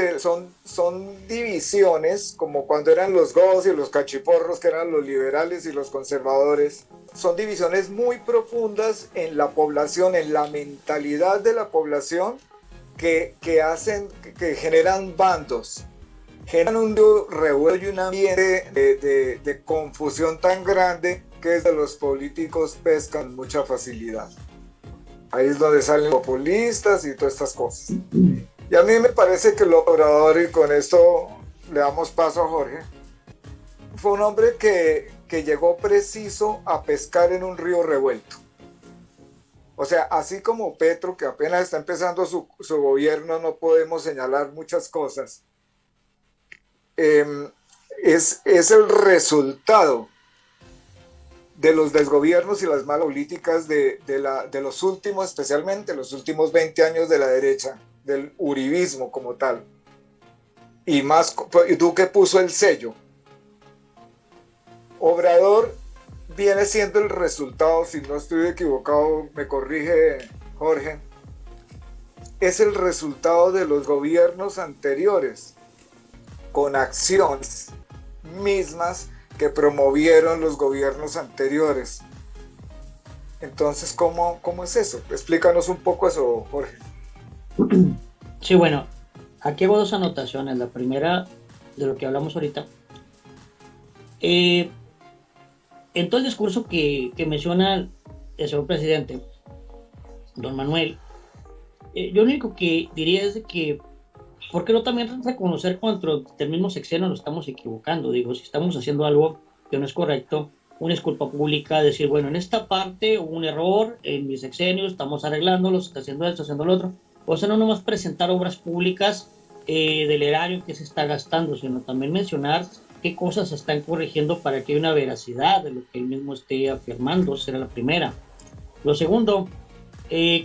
son divisiones, como cuando eran los godos y los cachiporros, que eran los liberales y los conservadores. Son divisiones muy profundas en la población, en la mentalidad de la población, que generan bandos, generan un revuelo y un ambiente de confusión tan grande que desde los políticos pescan mucha facilidad. Ahí es donde salen populistas y todas estas cosas. Y a mí me parece que el Obrador, y con esto le damos paso a Jorge, fue un hombre que llegó preciso a pescar en un río revuelto. O sea, así como Petro, que apenas está empezando su gobierno, no podemos señalar muchas cosas. Es el resultado de los desgobiernos y las malas políticas de los últimos, especialmente los últimos 20 años de la derecha, del uribismo como tal. Y Duque puso el sello. Obrador viene siendo el resultado, si no estoy equivocado, me corrige Jorge, es el resultado de los gobiernos anteriores, con acciones mismas que promovieron los gobiernos anteriores. Entonces, ¿cómo es eso? Explícanos un poco eso, Jorge. Sí, bueno, aquí hago dos anotaciones. La primera, de lo que hablamos ahorita. En todo el discurso que menciona el señor presidente, don Manuel, yo lo único que diría es de que, ¿por qué no también reconocer cuando del mismo sexenio nos estamos equivocando? Digo, si estamos haciendo algo que no es correcto, una disculpa pública, decir, bueno, en esta parte hubo un error, en mi sexenio estamos arreglándolo, está haciendo esto, haciendo lo otro. O sea, no nomás presentar obras públicas del erario que se está gastando, sino también mencionar qué cosas se están corrigiendo para que haya una veracidad de lo que él mismo esté afirmando. Será la primera. Lo segundo,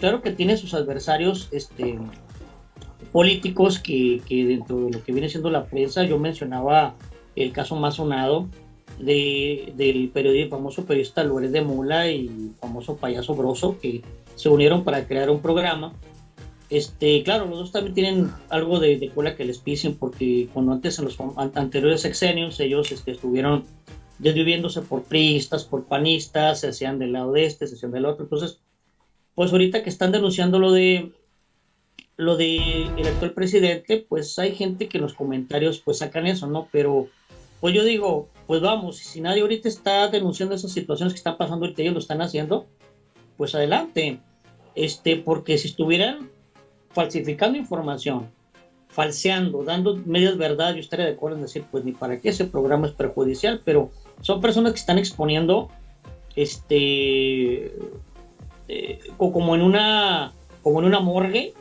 claro que tiene sus adversarios políticos que dentro de lo que viene siendo la prensa, yo mencionaba el caso más sonado del famoso periodista Loret de Mola y famoso payaso Broso, que se unieron para crear un programa. Claro, los dos también tienen algo de cola que les pisen, porque cuando antes en los anteriores sexenios ellos estuvieron desviviéndose por priistas, por panistas, se hacían del lado de se hacían del otro. Entonces, pues ahorita que están denunciando lo de el actual presidente, pues hay gente que en los comentarios pues sacan eso, ¿no? Pero pues yo digo, pues vamos, si nadie ahorita está denunciando esas situaciones que están pasando ahorita, ellos lo están haciendo, pues adelante. Porque si estuvieran falsificando información, falseando, dando medias verdades, yo estaría de acuerdo en decir, pues ni para qué, ese programa es perjudicial, pero son personas que están exponiendo como en una morgue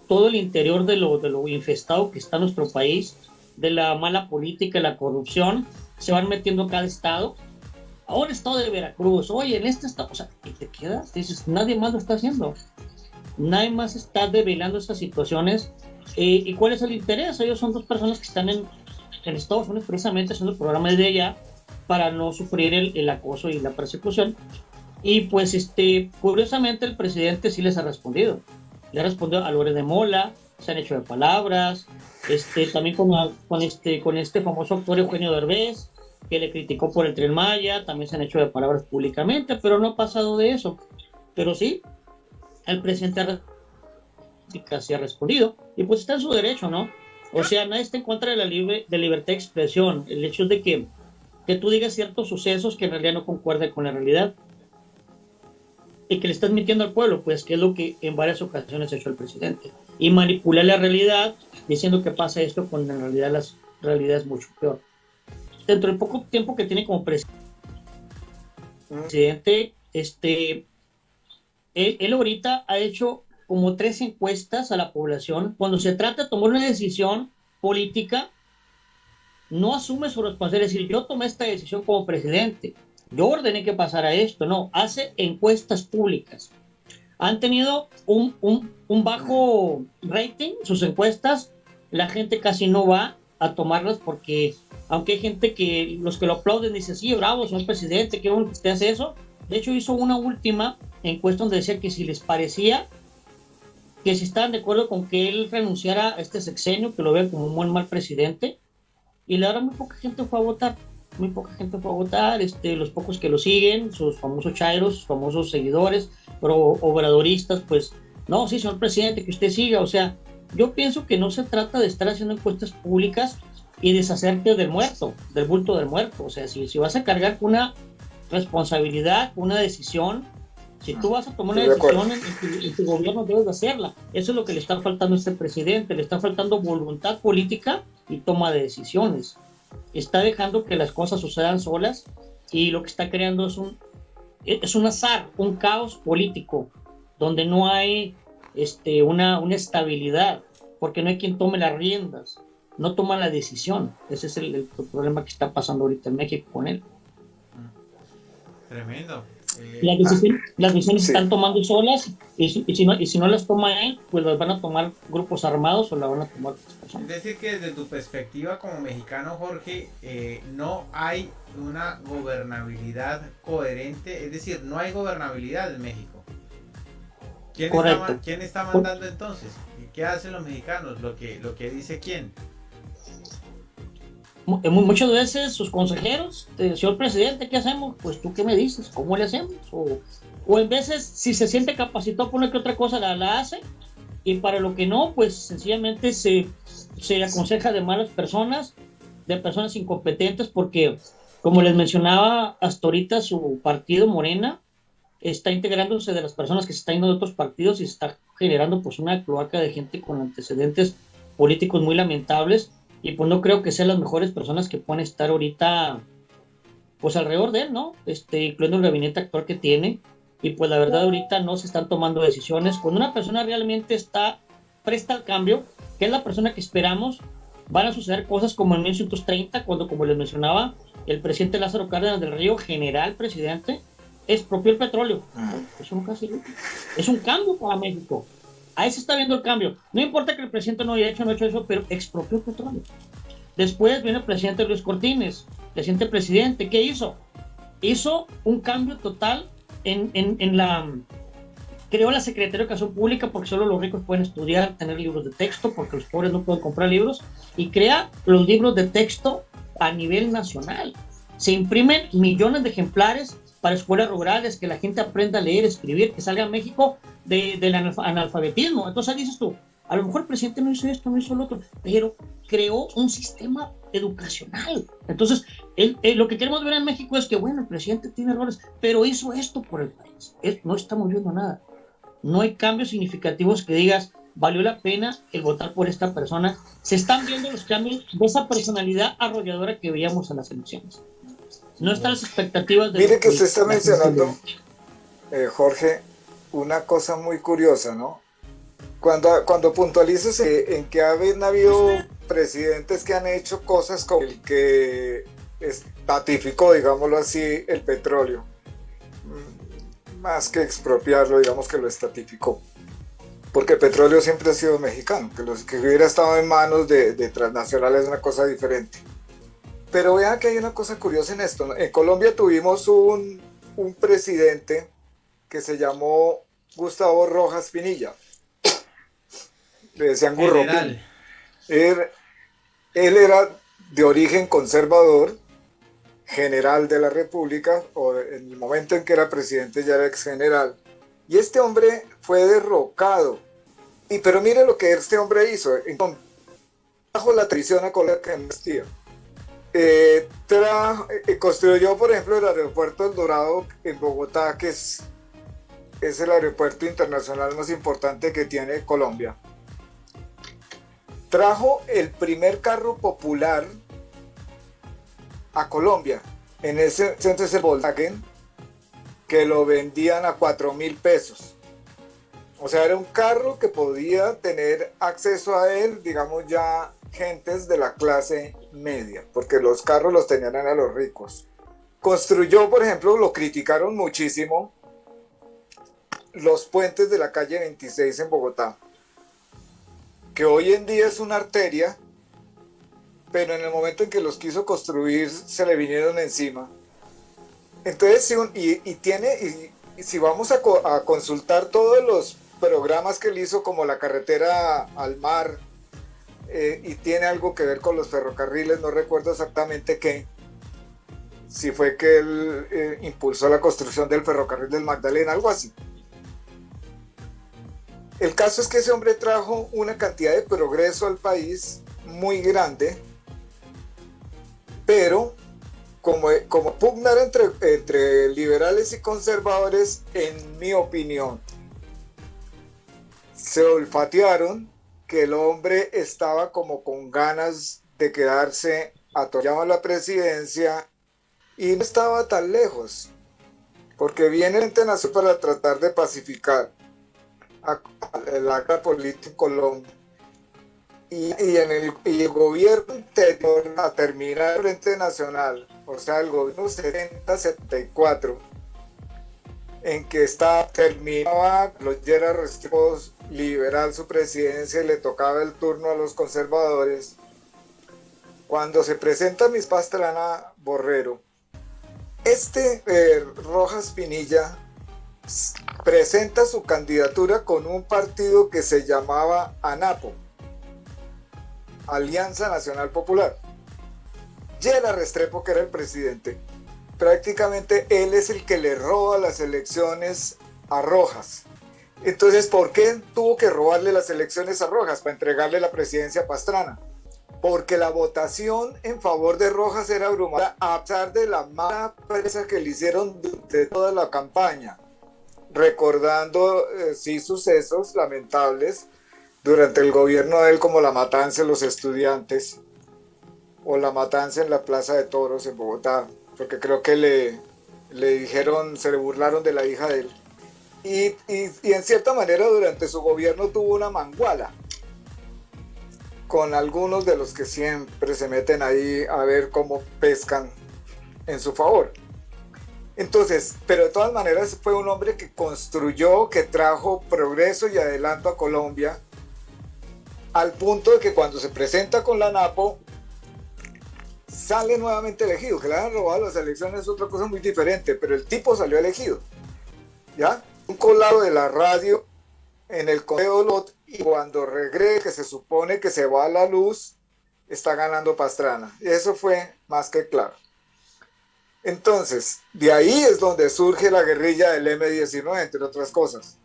todo el interior de lo infestado que está nuestro país, de la mala política, la corrupción. Se van metiendo a cada estado. Ahora estado de Veracruz, oye, en este estado, o sea, y te quedas, dices, nadie más lo está haciendo. Nadie más está develando estas situaciones. ¿Y cuál es el interés? Ellos son dos personas que están en Estados Unidos precisamente haciendo el programa desde allá para no sufrir el acoso y la persecución. Y pues curiosamente el presidente sí les ha respondido. Le ha respondido a Loret de Mola, se han hecho de palabras, también con este famoso actor Eugenio Derbez, que le criticó por el Tren Maya, también se han hecho de palabras públicamente, pero no ha pasado de eso. Pero sí, el presidente sí ha respondido, y pues está en su derecho, ¿no? O sea, nadie está en contra de la libertad de expresión. El hecho de que tú digas ciertos sucesos que en realidad no concuerdan con la realidad y que le estás mintiendo al pueblo, pues que es lo que en varias ocasiones ha hecho el presidente, y manipular la realidad diciendo que pasa esto cuando en realidad la realidad es mucho peor. Dentro del poco tiempo que tiene como presidente, él ahorita ha hecho como 3 encuestas a la población. Cuando se trata de tomar una decisión política, no asume su responsabilidad, es decir, yo tomé esta decisión como presidente, yo ordené que pasara esto, no, hace encuestas públicas. Han tenido un bajo rating sus encuestas, la gente casi no va a tomarlas porque, aunque hay gente que los que lo aplauden dicen, sí, bravo, señor presidente, qué bueno que usted hace eso. De hecho, hizo una última encuesta donde decía que si les parecía, que si estaban de acuerdo con que él renunciara a este sexenio, que lo vean como un buen mal presidente, y la verdad muy poca gente fue a votar. Muy poca gente fue a votar, los pocos que lo siguen, sus famosos chairos, sus famosos seguidores, pero obradoristas, pues, no, sí, señor presidente, que usted siga. O sea, yo pienso que no se trata de estar haciendo encuestas públicas y deshacerte del muerto, del bulto del muerto. O sea, si vas a cargar con una responsabilidad, una decisión, si tú vas a tomar una decisión en tu gobierno, debes de hacerla. Eso es lo que le está faltando a este presidente, le está faltando voluntad política y toma de decisiones. Está dejando que las cosas sucedan solas, y lo que está creando es un azar, un caos político, donde no hay una estabilidad, porque no hay quien tome las riendas, no toma la decisión. Ese es el problema que está pasando ahorita en México con él. Tremendo. Las decisiones sí. están tomando solas, y si no las toma él, pues las van a tomar grupos armados o las van a tomar otras personas. Es decir, que desde tu perspectiva como mexicano, Jorge, no hay una gobernabilidad coherente, es decir, no hay gobernabilidad en México. ¿Quién está mandando entonces? ¿Qué hacen los mexicanos? ¿Lo que dice quién? Muchas veces sus consejeros, señor presidente, ¿qué hacemos? Pues tú qué me dices, ¿cómo le hacemos? O en veces, si se siente capacitado por una que otra cosa, la hace, y para lo que no, pues sencillamente se aconseja de malas personas, de personas incompetentes, porque, como les mencionaba, hasta ahorita su partido Morena está integrándose de las personas que se están yendo de otros partidos, y se está generando pues una cloaca de gente con antecedentes políticos muy lamentables. Y pues no creo que sean las mejores personas que puedan estar ahorita pues alrededor de él, ¿no? Incluyendo el gabinete actual que tiene. Y pues la verdad ahorita no se están tomando decisiones. Cuando una persona realmente está presta al cambio, que es la persona que esperamos, van a suceder cosas como en 1930, cuando, como les mencionaba, el presidente Lázaro Cárdenas del Río, general presidente, expropió el petróleo. Eso nunca se hizo. Es un cambio para México. Ahí se está viendo el cambio. No importa que el presidente no haya hecho eso, pero expropió el petróleo. Después viene el presidente Luis Cortines, presidente. ¿Qué hizo? Hizo un cambio total creó la Secretaría de Educación Pública, porque solo los ricos pueden estudiar, tener libros de texto, porque los pobres no pueden comprar libros, y crea los libros de texto a nivel nacional. Se imprimen millones de ejemplares para escuelas rurales, que la gente aprenda a leer, escribir, que salga a México del analfabetismo. Entonces dices tú, a lo mejor el presidente no hizo esto, no hizo lo otro, pero creó un sistema educacional. Entonces, lo que queremos ver en México es que, bueno, el presidente tiene errores, pero hizo esto por el país. No estamos viendo nada. No hay cambios significativos que digas, valió la pena el votar por esta persona. Se están viendo los cambios de esa personalidad arrolladora que veíamos en las elecciones. No están las expectativas de... Mire que usted está mencionando, Jorge, una cosa muy curiosa, ¿no? Cuando puntualizas en que han habido presidentes que han hecho cosas como el que estatificó, digámoslo así, el petróleo, más que expropiarlo, digamos que lo estatificó, porque el petróleo siempre ha sido mexicano, que hubiera estado en manos de transnacionales es una cosa diferente. Pero vean que hay una cosa curiosa en esto, ¿no? En Colombia tuvimos un presidente que se llamó Gustavo Rojas Pinilla. Le decían Gurropín. Él era de origen conservador, general de la República, o en el momento en que era presidente ya era ex general. Y este hombre fue derrocado. Pero mire lo que este hombre hizo. Trajo la traición a Colombia que no existía. Construyó, por ejemplo, el aeropuerto El Dorado en Bogotá, que es el aeropuerto internacional más importante que tiene Colombia. Trajo el primer carro popular a Colombia. En ese centro es el Volkswagen, que lo vendían a 4.000 pesos. O sea, era un carro que podía tener acceso a él, digamos ya, gentes de la clase media, porque los carros los tenían a los ricos. Construyó, por ejemplo, lo criticaron muchísimo, los puentes de la calle 26 en Bogotá, que hoy en día es una arteria, pero en el momento en que los quiso construir se le vinieron encima. Entonces, si vamos a consultar todos los programas que él hizo, como la carretera al mar, y tiene algo que ver con los ferrocarriles, no recuerdo exactamente qué, si fue que él impulsó la construcción del ferrocarril del Magdalena, algo así. El caso es que ese hombre trajo una cantidad de progreso al país muy grande, pero como pugnar entre liberales y conservadores, en mi opinión, se olfatearon que el hombre estaba como con ganas de quedarse atollado en la presidencia y no estaba tan lejos, porque viene el Frente Nacional para tratar de pacificar el acta política en Colombia, y el gobierno anterior a terminar el Frente Nacional, o sea, el gobierno 70-74, en que terminaba los Gerard Restrepo liberal su presidencia y le tocaba el turno a los conservadores. Cuando se presenta Miss Pastrana Borrero, Rojas Pinilla presenta su candidatura con un partido que se llamaba ANAPO, Alianza Nacional Popular. Gerard Restrepo, que era el presidente, prácticamente él es el que le roba las elecciones a Rojas. Entonces, ¿por qué tuvo que robarle las elecciones a Rojas? Para entregarle la presidencia a Pastrana. Porque la votación en favor de Rojas era abrumadora, a pesar de la mala prensa que le hicieron durante toda la campaña, recordando sucesos lamentables durante el gobierno de él, como la matanza de los estudiantes o la matanza en la Plaza de Toros en Bogotá, porque creo que le dijeron, se le burlaron de la hija de él. Y en cierta manera durante su gobierno tuvo una manguala con algunos de los que siempre se meten ahí a ver cómo pescan en su favor. Entonces, pero de todas maneras fue un hombre que construyó, que trajo progreso y adelanto a Colombia, al punto de que cuando se presenta con la NAPO, sale nuevamente elegido. Que le hayan robado las elecciones es otra cosa muy diferente, pero el tipo salió elegido, ¿ya? Un colado de la radio en el Consejo Lot, y cuando regrese, que se supone que se va a la luz, está ganando Pastrana. Y eso fue más que claro. Entonces, de ahí es donde surge la guerrilla del M-19, entre otras cosas,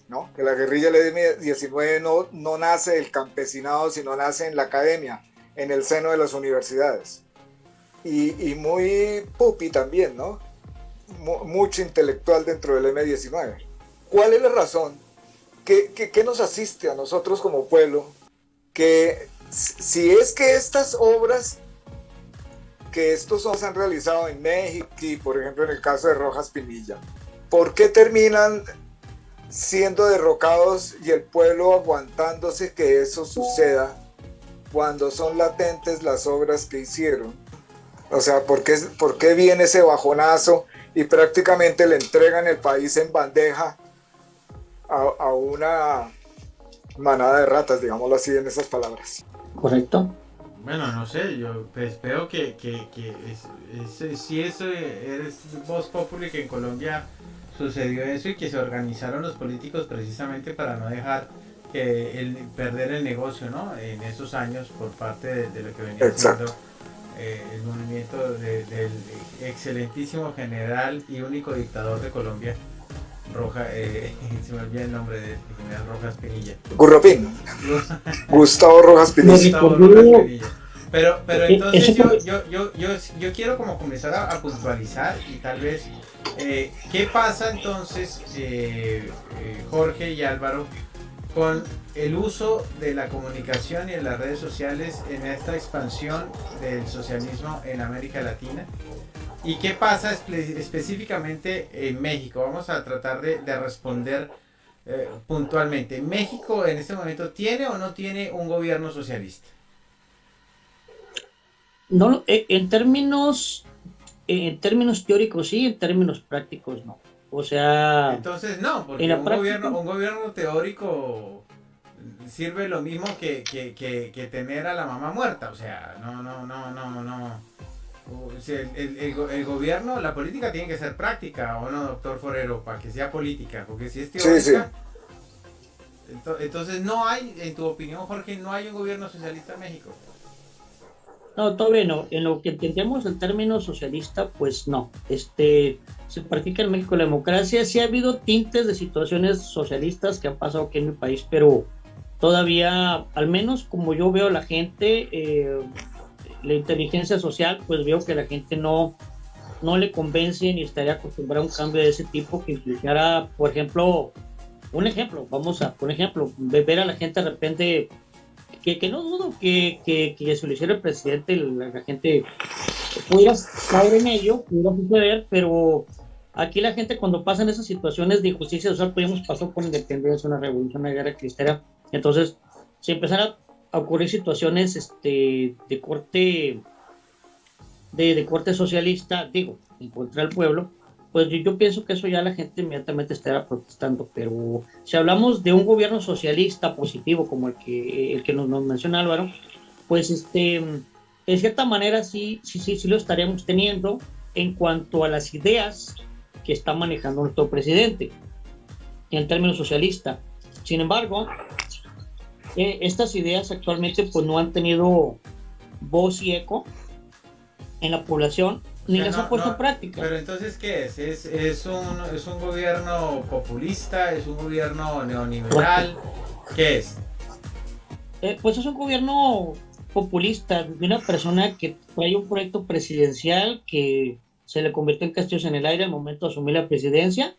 ¿no? Que la guerrilla del M-19 no nace del campesinado, sino nace en la academia, en el seno de las universidades. Y muy pupi también, ¿no? Mucho intelectual dentro del M-19. ¿Cuál es la razón? ¿Qué nos asiste a nosotros como pueblo? Que si es que estas obras que estos se han realizado en México, y por ejemplo en el caso de Rojas Pinilla, ¿por qué terminan siendo derrocados y el pueblo aguantándose que eso suceda cuando son latentes las obras que hicieron? O sea, ¿por qué viene ese bajonazo y prácticamente le entregan el país en bandeja a una manada de ratas, digámoslo así en esas palabras? Correcto. Bueno, no sé, yo pues, espero que si eso eres Voz Populi, que en Colombia sucedió eso y que se organizaron los políticos precisamente para no dejar perder el negocio, ¿no? En esos años por parte de lo que venía siendo Exacto. el movimiento del excelentísimo general y único dictador de Colombia, se me olvida el nombre de general Rojas Pinilla. Gurropín. Gustavo Rojas Pinilla. Gustavo Rojas Pinilla. Pero entonces Eso yo quiero como comenzar a puntualizar y tal vez ¿qué pasa entonces, Jorge y Álvaro, con el uso de la comunicación y de las redes sociales en esta expansión del socialismo en América Latina? ¿Y qué pasa específicamente en México? Vamos a tratar de responder puntualmente. ¿México en este momento tiene o no tiene un gobierno socialista? no, en términos teóricos sí, en términos prácticos no. O sea, Entonces no, en porque la práctica, un gobierno teórico sirve lo mismo que tener a la mamá muerta. O sea, no. O sea, el gobierno, la política tiene que ser práctica, ¿o no, doctor Forero? Para que sea política, porque si es Sí, sí. teórica, entonces no hay, en tu opinión, Jorge, no hay un gobierno socialista en México. no, todavía no. En lo que entendemos el término socialista, pues no. Se practica en México la democracia. Sí ha habido tintes de situaciones socialistas que han pasado aquí en mi país, pero todavía, al menos como yo veo a la gente, la inteligencia social, pues veo que la gente no le convence ni estaría acostumbrada a un cambio de ese tipo que implicara, por ejemplo, por ejemplo, ver a la gente de repente, que no dudo que se lo hiciera el presidente, la gente pudiera caer en ello, pudiera suceder, pero aquí la gente cuando pasan esas situaciones de injusticia social, pues pasó por independencia, una revolución, una guerra cristera, entonces se empezaron a ocurrir situaciones de corte de corte socialista, digo, en contra del pueblo, pues yo pienso que eso ya la gente inmediatamente estará protestando, pero si hablamos de un gobierno socialista positivo como el que nos menciona Álvaro, pues de cierta manera sí lo estaríamos teniendo en cuanto a las ideas que está manejando nuestro presidente en términos socialistas. Sin embargo, estas ideas actualmente pues no han tenido voz y eco en la población ni las han puesto en práctica. Pero entonces, ¿qué es? ¿Es un gobierno populista? ¿Es un gobierno neoliberal? ¿Qué es? Pues es un gobierno populista de una persona que trae un proyecto presidencial que se le convirtió en castillos en el aire al momento de asumir la presidencia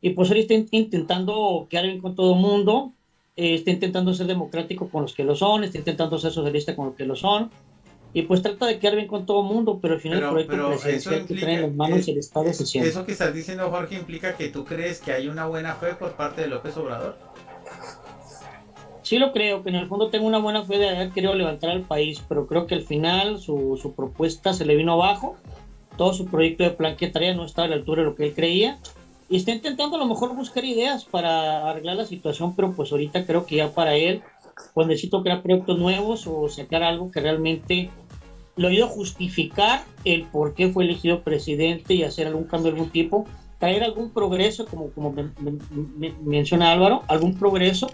y pues ahora está intentando quedar bien con todo el mundo, está intentando ser democrático con los que lo son, está intentando ser socialista con los que lo son y pues trata de quedar bien con todo el mundo, pero al final el proyecto presidencial que trae en las manos el Estado se siente. ¿Eso que estás diciendo, Jorge, implica que tú crees que hay una buena fe por parte de López Obrador? Sí lo creo, que en el fondo tengo una buena fe de haber querido levantar al país, pero creo que al final su propuesta se le vino abajo, todo su proyecto de plan que traía no estaba a la altura de lo que él creía, y está intentando a lo mejor buscar ideas para arreglar la situación, pero pues ahorita creo que ya para él, pues necesito crear proyectos nuevos o sacar algo que realmente lo ayude a justificar el por qué fue elegido presidente y hacer algún cambio de algún tipo, traer algún progreso, como menciona Álvaro, algún progreso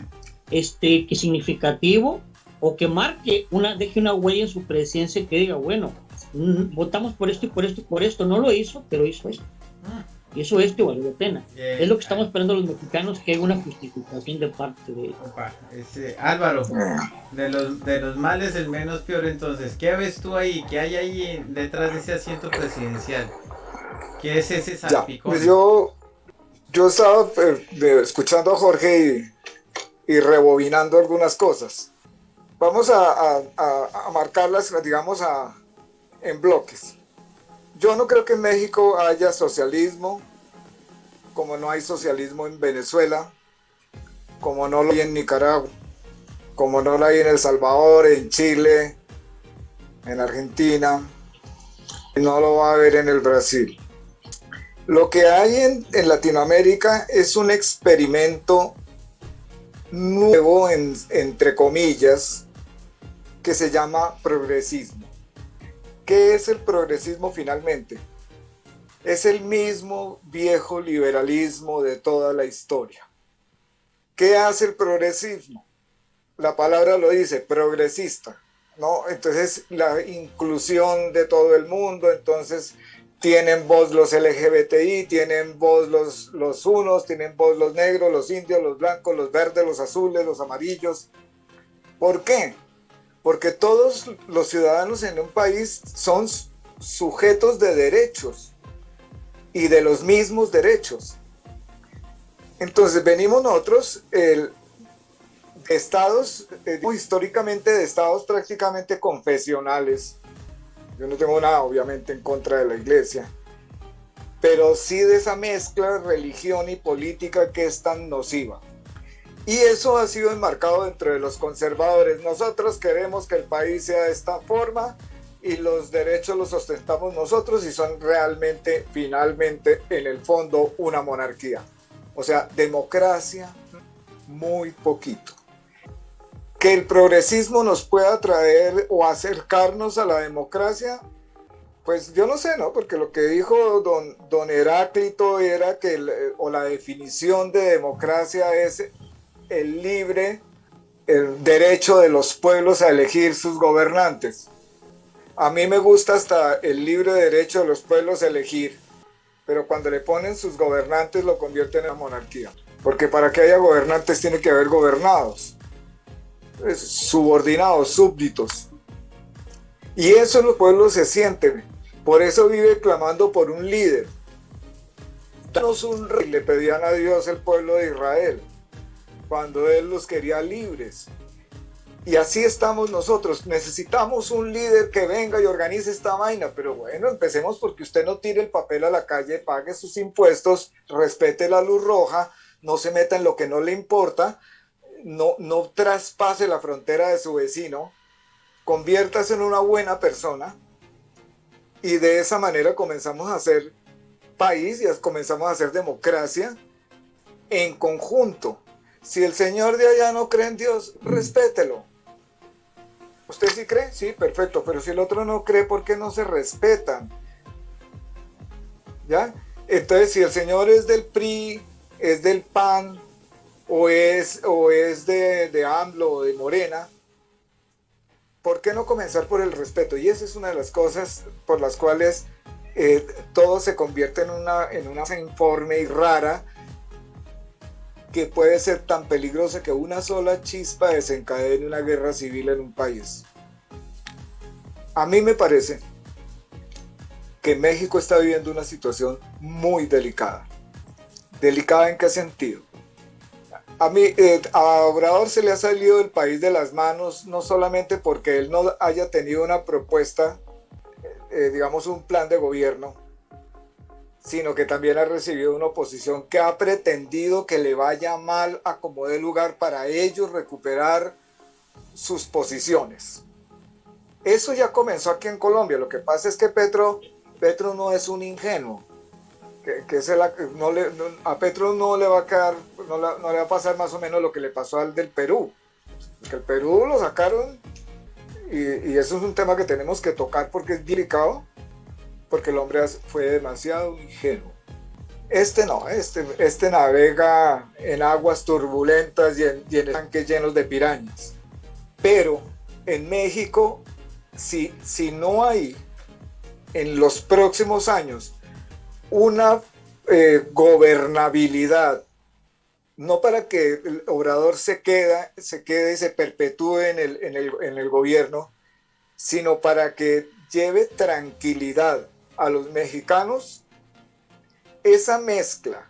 que significativo o que marque deje una huella en su presidencia que diga, bueno, votamos por esto y por esto y por esto, no lo hizo, pero hizo esto. Y eso valió la pena. Es lo que estamos esperando los mexicanos, que haya una justificación de parte de Álvaro, de los males el menos peor. Entonces, ¿qué ves tú ahí? ¿Qué hay ahí detrás de ese asiento presidencial? ¿Qué es ese salpicón? Pues yo estaba escuchando a Jorge y rebobinando algunas cosas. Vamos a marcarlas, digamos, en bloques. Yo no creo que en México haya socialismo, como no hay socialismo en Venezuela, como no lo hay en Nicaragua, como no lo hay en El Salvador, en Chile, en Argentina, y no lo va a haber en el Brasil. Lo que hay en Latinoamérica es un experimento nuevo, entre comillas, que se llama progresismo. ¿Qué es el progresismo finalmente? Es el mismo viejo liberalismo de toda la historia. ¿Qué hace el progresismo? La palabra lo dice, progresista, ¿no? Entonces la inclusión de todo el mundo, entonces tienen voz los LGBTI, tienen voz los unos, tienen voz los negros, los indios, los blancos, los verdes, los azules, los amarillos. ¿Por qué? Porque todos los ciudadanos en un país son sujetos de derechos y de los mismos derechos. Entonces venimos nosotros históricamente de estados prácticamente confesionales. Yo no tengo nada obviamente en contra de la iglesia, pero sí de esa mezcla de religión y política que es tan nociva. Y eso ha sido enmarcado dentro de los conservadores. Nosotros queremos que el país sea de esta forma y los derechos los ostentamos nosotros y son realmente, finalmente, en el fondo, una monarquía. O sea, democracia, muy poquito. Que el progresismo nos pueda traer o acercarnos a la democracia, pues yo no sé, ¿no? Porque lo que dijo don Heráclito era que la definición de democracia es el derecho de los pueblos a elegir sus gobernantes. A mí me gusta hasta el libre derecho de los pueblos a elegir, pero cuando le ponen sus gobernantes lo convierten en una monarquía. Porque para que haya gobernantes tiene que haber gobernados, subordinados, súbditos. Y eso los pueblos se sienten. Por eso vive clamando por un líder. Danos un rey, le pedían a Dios el pueblo de Israel, cuando Él los quería libres. Y así estamos nosotros. Necesitamos un líder que venga y organice esta vaina. Pero bueno, empecemos porque usted no tire el papel a la calle, pague sus impuestos, respete la luz roja, no se meta en lo que no le importa, no traspase la frontera de su vecino, conviértase en una buena persona y de esa manera comenzamos a hacer país y comenzamos a hacer democracia en conjunto. Si el señor de allá no cree en Dios, respételo. ¿Usted sí cree? Sí, perfecto, pero si el otro no cree, ¿por qué no se respetan? ¿Ya? Entonces, si el señor es del PRI, es del PAN, o es de AMLO o de Morena, ¿por qué no comenzar por el respeto? Y esa es una de las cosas por las cuales todo se convierte en una informe y rara, que puede ser tan peligrosa que una sola chispa desencadene una guerra civil en un país. A mí me parece que México está viviendo una situación muy delicada. ¿Delicada en qué sentido? A Obrador se le ha salido el país de las manos, no solamente porque él no haya tenido una propuesta, digamos un plan de gobierno, sino que también ha recibido una oposición que ha pretendido que le vaya mal a como dé lugar para ellos recuperar sus posiciones. Eso ya comenzó aquí en Colombia. Lo que pasa es que Petro no es un ingenuo. A Petro no le va a pasar más o menos lo que le pasó al del Perú. Porque el Perú lo sacaron y eso es un tema que tenemos que tocar porque es delicado, porque el hombre fue demasiado ingenuo. Este navega en aguas turbulentas y en tanques llenos de pirañas. Pero en México, si no hay en los próximos años una gobernabilidad, no para que el Obrador se quede y se perpetúe en el gobierno, sino para que lleve tranquilidad a los mexicanos, esa mezcla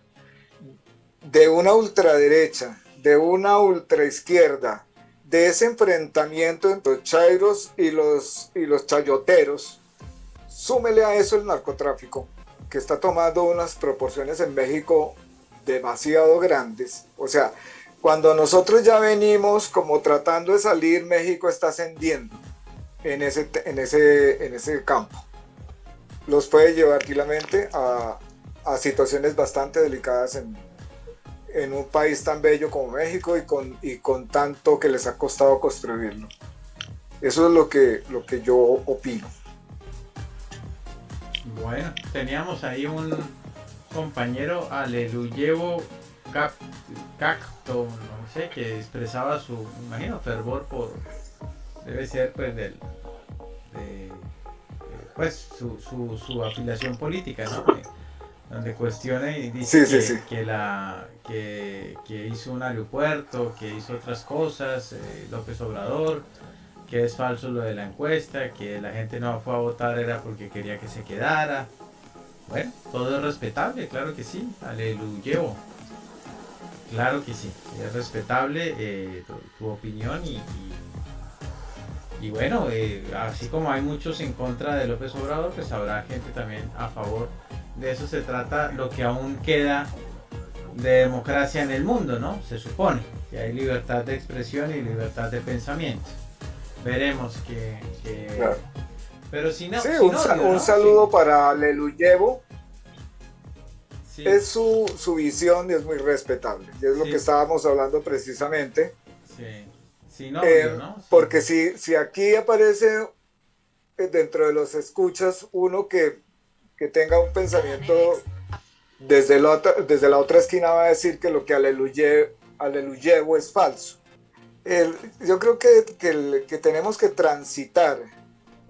de una ultraderecha, de una ultraizquierda, de ese enfrentamiento entre los chairos y los chayoteros, súmele a eso el narcotráfico, que está tomando unas proporciones en México demasiado grandes. O sea, cuando nosotros ya venimos como tratando de salir, México está ascendiendo en ese campo. Los puede llevar tranquilamente a situaciones bastante delicadas en un país tan bello como México y con tanto que les ha costado construirlo. Eso es lo que yo opino. Bueno, teníamos ahí un compañero, Aleluyevo Cacto, no sé, que expresaba su, me imagino, fervor por, debe ser pues pues su afiliación política, ¿no? Donde cuestiona y dice que hizo un aeropuerto, que hizo otras cosas, López Obrador, que es falso lo de la encuesta, que la gente no fue a votar era porque quería que se quedara. Bueno, todo es respetable, claro que sí, aleluya. Claro que sí, es respetable tu opinión y bueno, así como hay muchos en contra de López Obrador, pues habrá gente también a favor. De eso se trata lo que aún queda de democracia en el mundo, ¿no? Se supone que hay libertad de expresión y libertad de pensamiento. Veremos que claro. Pero si no, sí, si un saludo para Aleluyevo. Sí. Es su visión y es muy respetable. Y es lo que estábamos hablando precisamente. Sí. Sí, ¿no? Sí. Porque si aquí aparece dentro de los escuchas uno que tenga un pensamiento desde la otra esquina, va a decir que lo que Aleluyevo es falso. Yo creo que tenemos que transitar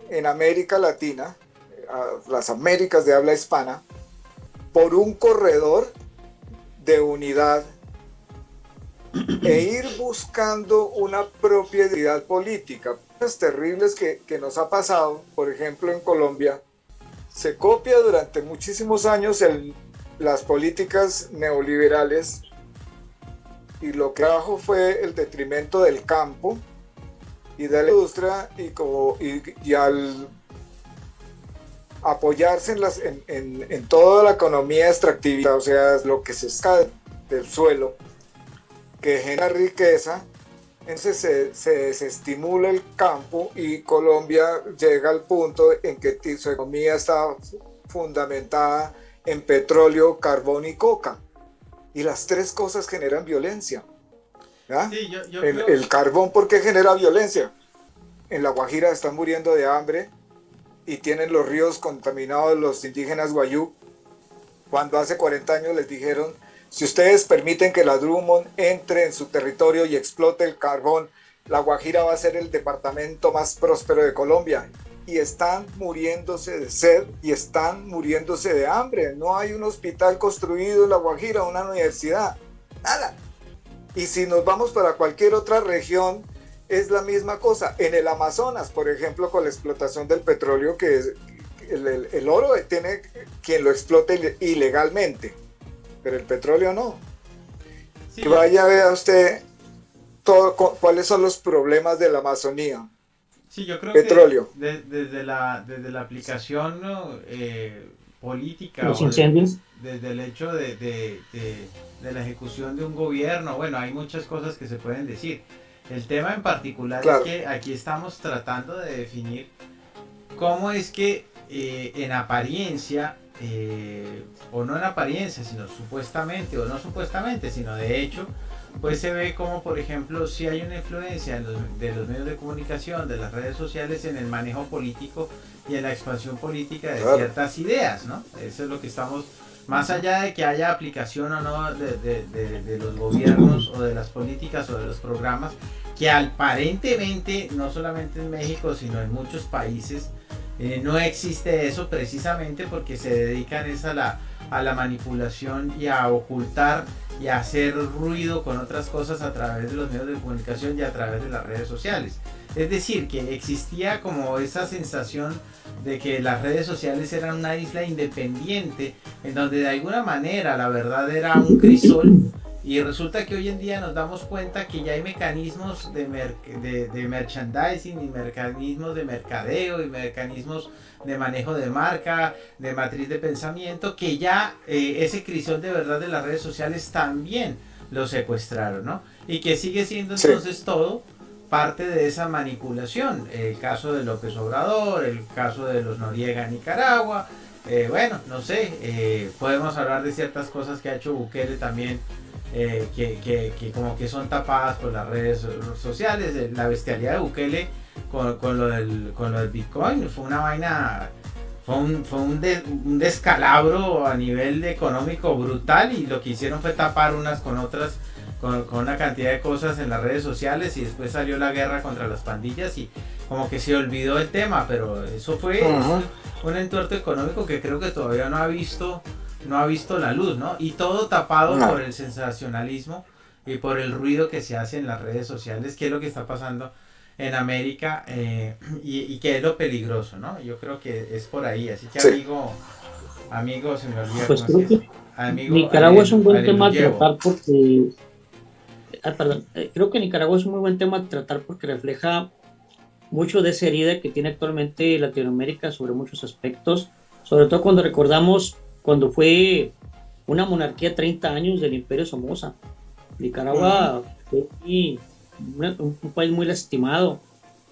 en América Latina, las Américas de habla hispana, por un corredor de unidad e ir buscando una propia identidad política. Cosas terribles que nos ha pasado, por ejemplo en Colombia, se copia durante muchísimos años las políticas neoliberales y lo que trajo fue el detrimento del campo y de la industria y al apoyarse en toda la economía extractivista, o sea, lo que se saca del suelo, que genera riqueza, entonces se desestimula el campo y Colombia llega al punto en que su economía está fundamentada en petróleo, carbón y coca. Y las tres cosas generan violencia. Sí, el carbón, ¿por qué genera violencia? En La Guajira están muriendo de hambre y tienen los ríos contaminados los indígenas Guayú, cuando hace 40 años les dijeron: si ustedes permiten que la Drummond entre en su territorio y explote el carbón, La Guajira va a ser el departamento más próspero de Colombia. Y están muriéndose de sed y están muriéndose de hambre. No hay un hospital construido en La Guajira, una universidad, nada. Y si nos vamos para cualquier otra región, es la misma cosa. En el Amazonas, por ejemplo, con la explotación del petróleo, que es el oro tiene quien lo explote ilegalmente, pero el petróleo no. Sí. Que vaya, vea usted cuáles son los problemas de la Amazonía. Sí, yo creo petróleo. Que desde la aplicación política, los incendios, desde el hecho de la ejecución de un gobierno, bueno, hay muchas cosas que se pueden decir. El tema en particular es que aquí estamos tratando de definir cómo es que en apariencia, o no en apariencia, sino supuestamente, o no supuestamente, sino de hecho, pues se ve como, por ejemplo, si hay una influencia de los medios de comunicación, de las redes sociales en el manejo político y en la expansión política de ciertas ideas, ¿no? Eso es lo que estamos, más allá de que haya aplicación o no de los gobiernos o de las políticas o de los programas, que aparentemente, no solamente en México, sino en muchos países, no existe eso, precisamente porque se dedican a la manipulación y a ocultar y a hacer ruido con otras cosas a través de los medios de comunicación y a través de las redes sociales. Es decir, que existía como esa sensación de que las redes sociales eran una isla independiente en donde de alguna manera la verdad era un crisol, y resulta que hoy en día nos damos cuenta que ya hay mecanismos de merchandising y mecanismos de mercadeo y mecanismos de manejo de marca, de matriz de pensamiento, que ya ese crisol de verdad de las redes sociales también lo secuestraron, ¿no? Y que sigue siendo entonces todo parte de esa manipulación. El caso de López Obrador, el caso de los Noriega en Nicaragua, bueno, no sé, podemos hablar de ciertas cosas que ha hecho Bukele también, que como que son tapadas por las redes sociales. La bestialidad de Bukele con lo del Bitcoin. Fue una vaina, fue un descalabro a nivel económico brutal, y lo que hicieron fue tapar unas con otras, con una cantidad de cosas en las redes sociales, y después salió la guerra contra las pandillas y como que se olvidó el tema, pero eso fue un entuerto económico que creo que todavía no ha visto la luz, ¿no? Y todo tapado por el sensacionalismo y por el ruido que se hace en las redes sociales, que es lo que está pasando en América, y que es lo peligroso, ¿no? Yo creo que es por ahí, así que amigo, se me olvida pues cómo se amigo, Nicaragua es un buen tema a tratar porque, creo que Nicaragua es un muy buen tema a tratar porque refleja mucho de esa herida que tiene actualmente Latinoamérica sobre muchos aspectos, sobre todo cuando recordamos cuando fue una monarquía 30 años del Imperio Somoza. Nicaragua fue un país muy lastimado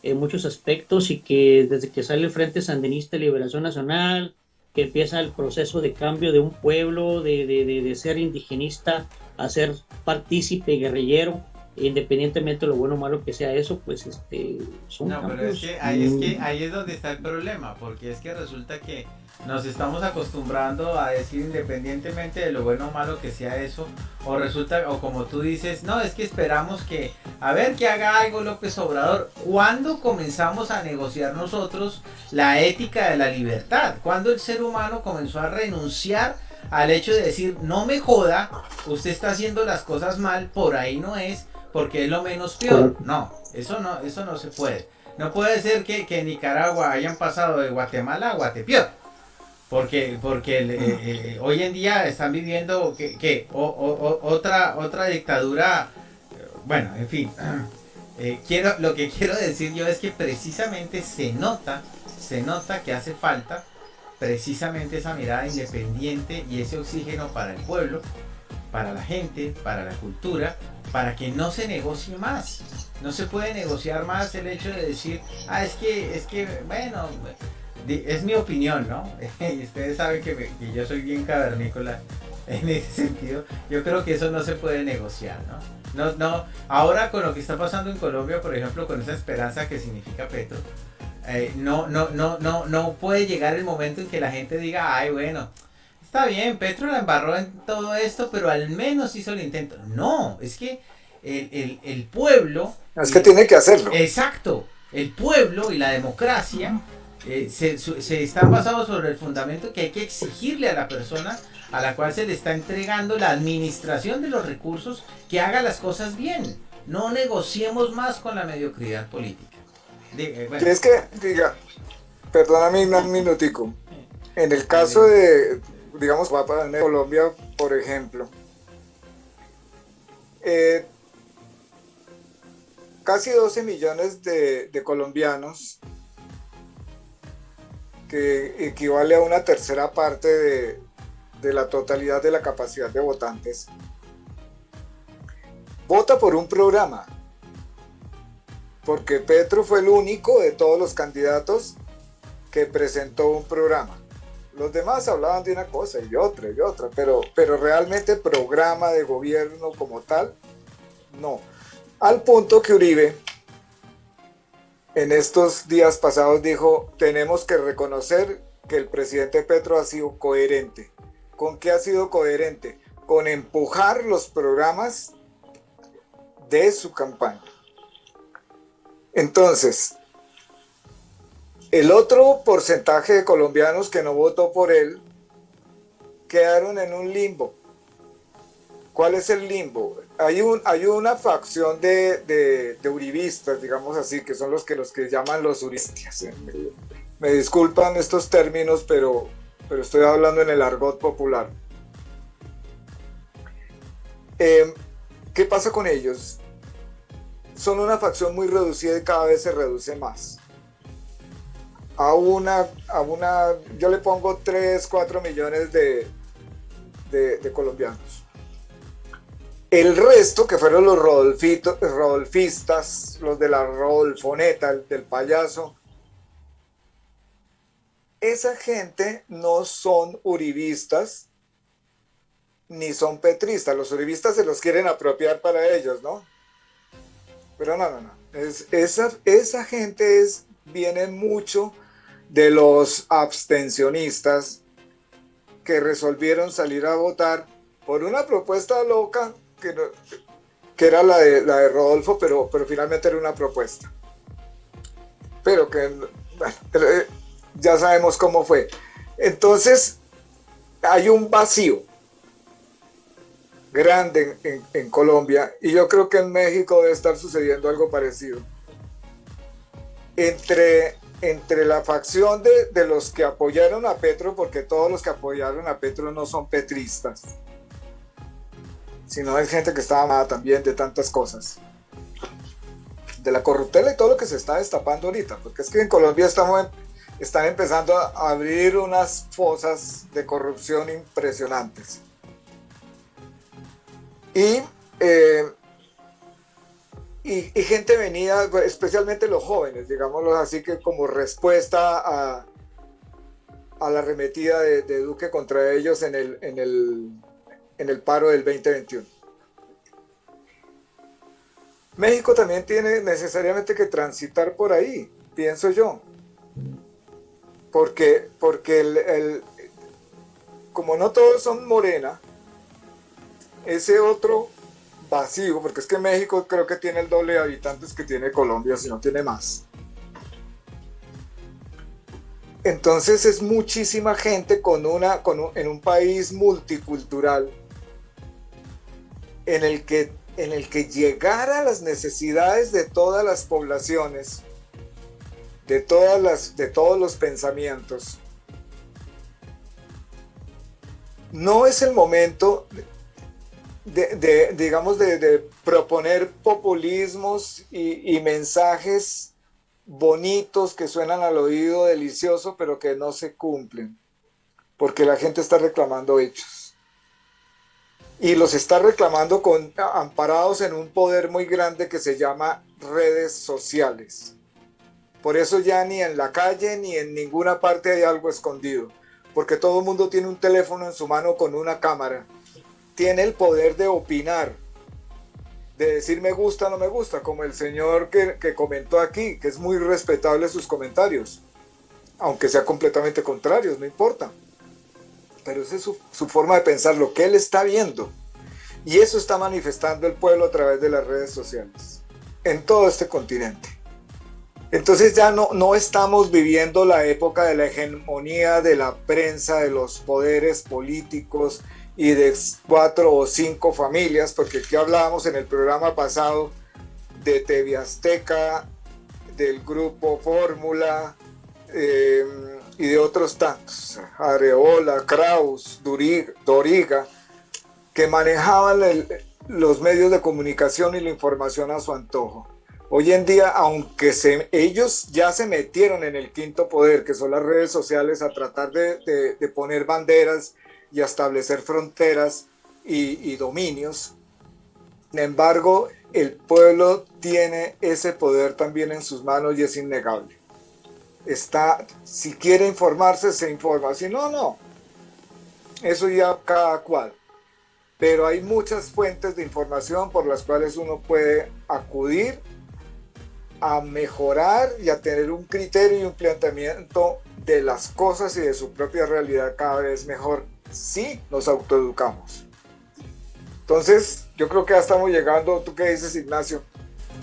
en muchos aspectos, y que desde que sale el Frente Sandinista de Liberación Nacional, que empieza el proceso de cambio de un pueblo, de ser indigenista a ser partícipe guerrillero, independientemente de lo bueno o malo que sea eso, pues son no, cambios. pero es que ahí es donde está el problema, porque es que resulta que nos estamos acostumbrando a decir independientemente de lo bueno o malo que sea eso, o como tú dices, no, es que esperamos que, a ver, que haga algo López Obrador. ¿Cuándo comenzamos a negociar nosotros la ética de la libertad? ¿Cuándo el ser humano comenzó a renunciar al hecho de decir, no me joda, usted está haciendo las cosas mal, por ahí no es, porque es lo menos peor? No, eso no se puede. No puede ser que en Nicaragua hayan pasado de Guatemala a Guatepeor, porque hoy en día están viviendo otra dictadura. Bueno, en fin, lo que quiero decir yo es que precisamente se nota que hace falta precisamente esa mirada independiente y ese oxígeno para el pueblo, para la gente, para la cultura, para que no se negocie más. No se puede negociar más el hecho de decir, es que, bueno, es mi opinión, ¿no? Y ustedes saben que yo soy bien cavernícola en ese sentido. Yo creo que eso no se puede negociar, ¿no? No, ahora con lo que está pasando en Colombia, por ejemplo, con esa esperanza que significa Petro, no puede llegar el momento en que la gente diga, ay, bueno, está bien, Petro la embarró en todo esto, pero al menos hizo el intento. No, es que el pueblo... Es que tiene que hacerlo. Exacto, el pueblo y la democracia se están basados sobre el fundamento que hay que exigirle a la persona a la cual se le está entregando la administración de los recursos que haga las cosas bien. No negociemos más con la mediocridad política. Bueno. Es que, diga, perdóname un minutico. En el caso de, digamos, para Colombia, por ejemplo, casi 12 millones de colombianos, que equivale a una tercera parte de la totalidad de la capacidad de votantes, vota por un programa, porque Petro fue el único de todos los candidatos que presentó un programa. Los demás hablaban de una cosa y de otra, pero realmente programa de gobierno como tal, no. Al punto que Uribe en estos días pasados dijo, tenemos que reconocer que el presidente Petro ha sido coherente. ¿Con qué ha sido coherente? Con empujar los programas de su campaña. Entonces, el otro porcentaje de colombianos que no votó por él quedaron en un limbo. ¿Cuál es el limbo? Hay una facción de uribistas, digamos así, que son los que llaman los uristas. Me disculpan estos términos, pero estoy hablando en el argot popular. ¿Qué pasa con ellos? Son una facción muy reducida y cada vez se reduce más. Yo le pongo 3, 4 millones de colombianos. El resto, que fueron los rodolfistas, los de la Rodolfoneta, del payaso, esa gente no son uribistas ni son petristas. Los uribistas se los quieren apropiar para ellos, ¿no? Pero no. Esa gente viene mucho de los abstencionistas que resolvieron salir a votar por una propuesta loca que era la de Rodolfo, pero finalmente era una propuesta. Pero que, bueno, ya sabemos cómo fue. Entonces, hay un vacío grande en Colombia, y yo creo que en México debe estar sucediendo algo parecido. Entre la facción de los que apoyaron a Petro, porque todos los que apoyaron a Petro no son petristas, sino hay gente que estaba amada también de tantas cosas, de la corruptela y todo lo que se está destapando ahorita, porque es que en Colombia están empezando a abrir unas fosas de corrupción impresionantes. Y gente venida, especialmente los jóvenes, digámoslo así, que como respuesta a la arremetida de Duque contra ellos en el paro del 2021. México también tiene necesariamente que transitar por ahí, pienso yo, porque como no todos son Morena, ese otro vacío, porque es que México creo que tiene el doble de habitantes que tiene Colombia, si no tiene más. Entonces es muchísima gente en un país multicultural en el que llegar a las necesidades de todas las poblaciones, de todos los pensamientos, no es el momento de proponer populismos y mensajes bonitos que suenan al oído delicioso, pero que no se cumplen, porque la gente está reclamando hechos. Y los está reclamando amparados en un poder muy grande que se llama redes sociales. Por eso ya ni en la calle ni en ninguna parte hay algo escondido, porque todo el mundo tiene un teléfono en su mano con una cámara. Tiene el poder de opinar, de decir me gusta o no me gusta, como el señor que comentó aquí, que es muy respetable sus comentarios, aunque sea completamente contrarios, no importa. Pero esa es su forma de pensar, lo que él está viendo. Y eso está manifestando el pueblo a través de las redes sociales, en todo este continente. Entonces ya no estamos viviendo la época de la hegemonía de la prensa, de los poderes políticos y de 4 o 5 familias, porque aquí hablábamos en el programa pasado de TV Azteca, del grupo Fórmula y de otros tantos, Areola, Kraus, Doriga, que manejaban los medios de comunicación y la información a su antojo. Hoy en día, aunque ellos ya se metieron en el quinto poder, que son las redes sociales, a tratar de poner banderas y a establecer fronteras y dominios, sin embargo, el pueblo tiene ese poder también en sus manos y es innegable. Si quiere informarse, se informa, si no, no. Eso ya cada cual. Pero hay muchas fuentes de información por las cuales uno puede acudir a mejorar y a tener un criterio y un planteamiento de las cosas y de su propia realidad cada vez mejor si nos autoeducamos. Entonces, yo creo que ya estamos llegando. ¿Tú qué dices, Ignacio?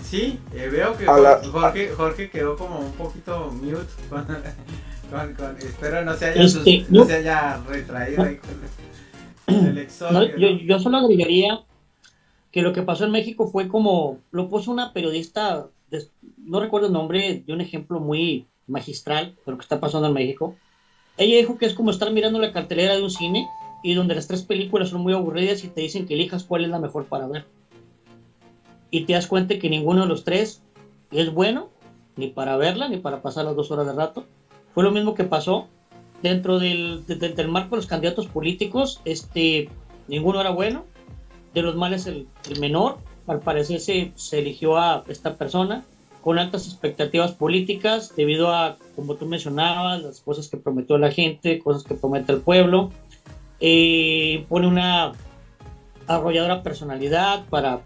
Sí, veo que Jorge quedó como un poquito mute. Espero no se haya retraído ahí con el exodio. Yo solo agregaría que lo que pasó en México fue como lo puso una periodista, no recuerdo el nombre, de un ejemplo muy magistral de lo que está pasando en México. Ella dijo que es como estar mirando la cartelera de un cine y donde las 3 películas son muy aburridas y te dicen que elijas cuál es la mejor para ver. Y te das cuenta que ninguno de los 3 es bueno, ni para verla, ni para pasar las 2 horas de rato. Fue lo mismo que pasó dentro del marco de los candidatos políticos. Ninguno era bueno. De los males el menor. Al parecer se eligió a esta persona con altas expectativas políticas debido a, como tú mencionabas, las cosas que prometió la gente, cosas que promete el pueblo. Pone una arrolladora personalidad para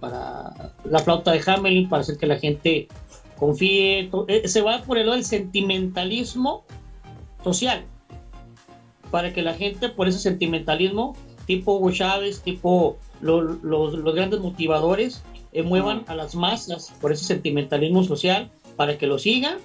la flauta de Hamelin, para hacer que la gente confíe, se va por el lado del sentimentalismo social, para que la gente por ese sentimentalismo, tipo Hugo Chávez, tipo los grandes motivadores, muevan a las masas por ese sentimentalismo social, para que lo sigan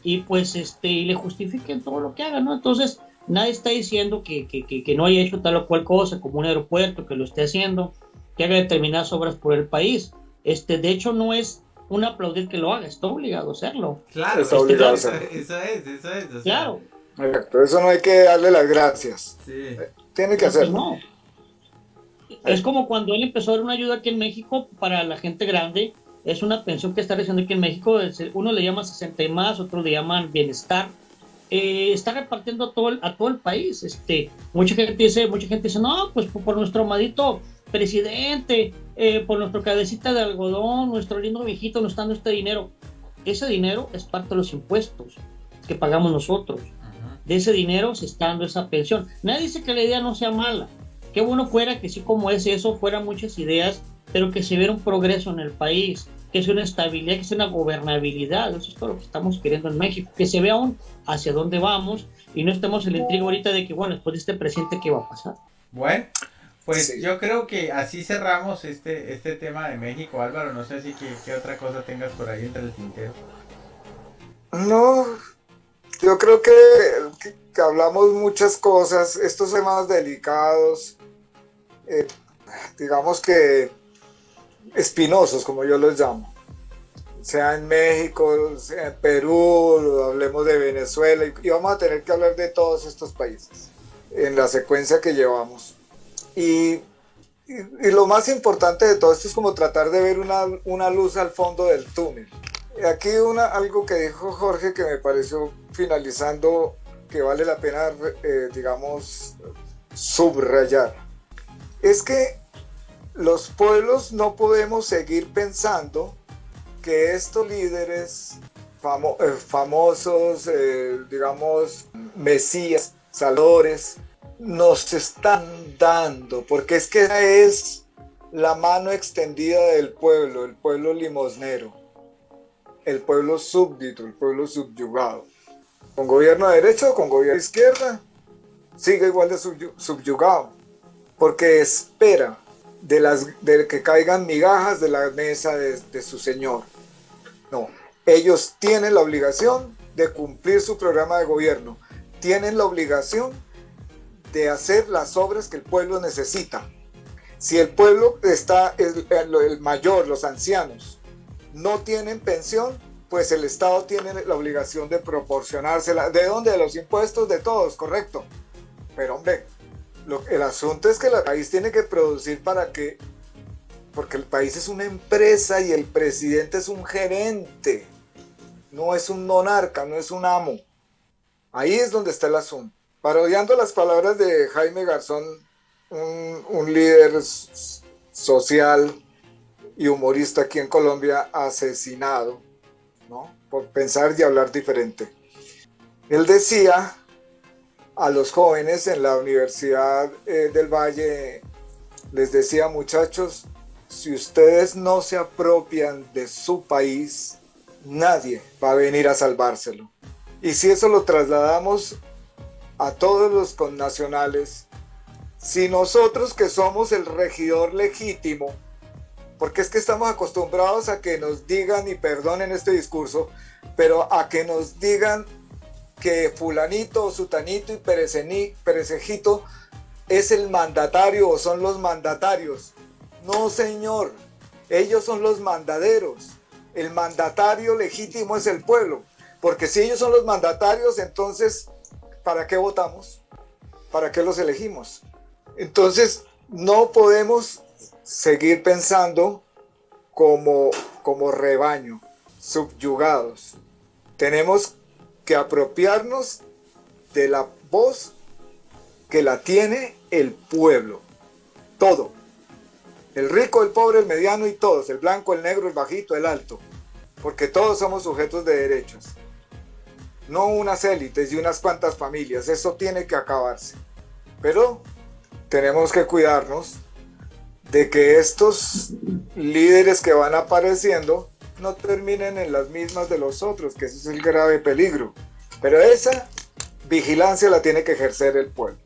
y pues y le justifiquen todo lo que hagan, ¿no? Entonces, nadie está diciendo que no haya hecho tal o cual cosa, como un aeropuerto, que lo esté haciendo, que haga determinadas obras por el país. De hecho, no es un aplaudir que lo haga, está obligado a hacerlo. Claro, está obligado a eso hacerlo. es. O sea, Claro. Exacto, eso no hay que darle las gracias. Sí. Tiene que hacerlo. No. Es como cuando él empezó a dar una ayuda aquí en México para la gente grande. Es una pensión que está recibiendo aquí en México. Uno le llama 60 y más, otros le llaman bienestar. Está repartiendo a todo el país. Mucha gente dice, no, pues por nuestro amadito presidente, por nuestro cabecita de algodón, nuestro lindo viejito nos está dando este dinero. Ese dinero es parte de los impuestos que pagamos nosotros. De ese dinero se está dando esa pensión. Nadie dice que la idea no sea mala. Qué bueno fuera que sí, como es eso, fueran muchas ideas, pero que se viera un progreso en el país, que sea una estabilidad, que sea una gobernabilidad. Eso es todo lo que estamos queriendo en México, que se vea aún hacia dónde vamos y no estemos en la intriga ahorita de que, bueno, después de este presidente, ¿qué va a pasar? Bueno, pues Sí. yo creo que así cerramos este tema de México. Álvaro, no sé si qué otra cosa tengas por ahí entre el tintero. No, yo creo que hablamos muchas cosas, estos temas delicados, digamos que espinosos, como yo los llamo, sea en México, sea en Perú, hablemos de Venezuela, y vamos a tener que hablar de todos estos países en la secuencia que llevamos. Y lo más importante de todo esto es como tratar de ver una luz al fondo del túnel. Aquí algo que dijo Jorge que me pareció, finalizando, que vale la pena, digamos, subrayar. Es que los pueblos no podemos seguir pensando que estos líderes famosos, digamos, mesías, salvadores, nos están dando, porque es que es la mano extendida del pueblo, el pueblo limosnero, el pueblo súbdito, el pueblo subyugado. Con gobierno de derecha o con gobierno de izquierda, sigue igual de subyugado, porque espera de que caigan migajas de la mesa de su señor. No, ellos tienen la obligación de cumplir su programa de gobierno, tienen la obligación de hacer las obras que el pueblo necesita. Si el pueblo el mayor, los ancianos, no tienen pensión, pues el Estado tiene la obligación de proporcionársela. ¿De dónde? De los impuestos de todos, correcto. Pero hombre, el asunto es que el país tiene que producir porque el país es una empresa y el presidente es un gerente, no es un monarca, no es un amo. Ahí es donde está el asunto. Parodiando las palabras de Jaime Garzón, un líder social y humorista aquí en Colombia, asesinado, ¿no?, por pensar y hablar diferente. Él decía a los jóvenes en la Universidad del Valle, les decía: muchachos, si ustedes no se apropian de su país, nadie va a venir a salvárselo. Y si eso lo trasladamos a todos los connacionales, si nosotros, que somos el regidor legítimo, porque es que estamos acostumbrados a que nos digan, y perdonen este discurso, pero a que nos digan que fulanito, sutanito y perecejito es el mandatario o son los mandatarios. No, señor, ellos son los mandaderos. El mandatario legítimo es el pueblo, porque si ellos son los mandatarios, entonces, ¿para qué votamos? ¿Para qué los elegimos? Entonces, no podemos seguir pensando como rebaño, subyugados. Tenemos que apropiarnos de la voz que la tiene el pueblo. Todo. El rico, el pobre, el mediano y todos. El blanco, el negro, el bajito, el alto. Porque todos somos sujetos de derechos. No unas élites y unas cuantas familias. Eso tiene que acabarse. Pero tenemos que cuidarnos de que estos líderes que van apareciendo no terminen en las mismas de los otros, que ese es el grave peligro. Pero esa vigilancia la tiene que ejercer el pueblo.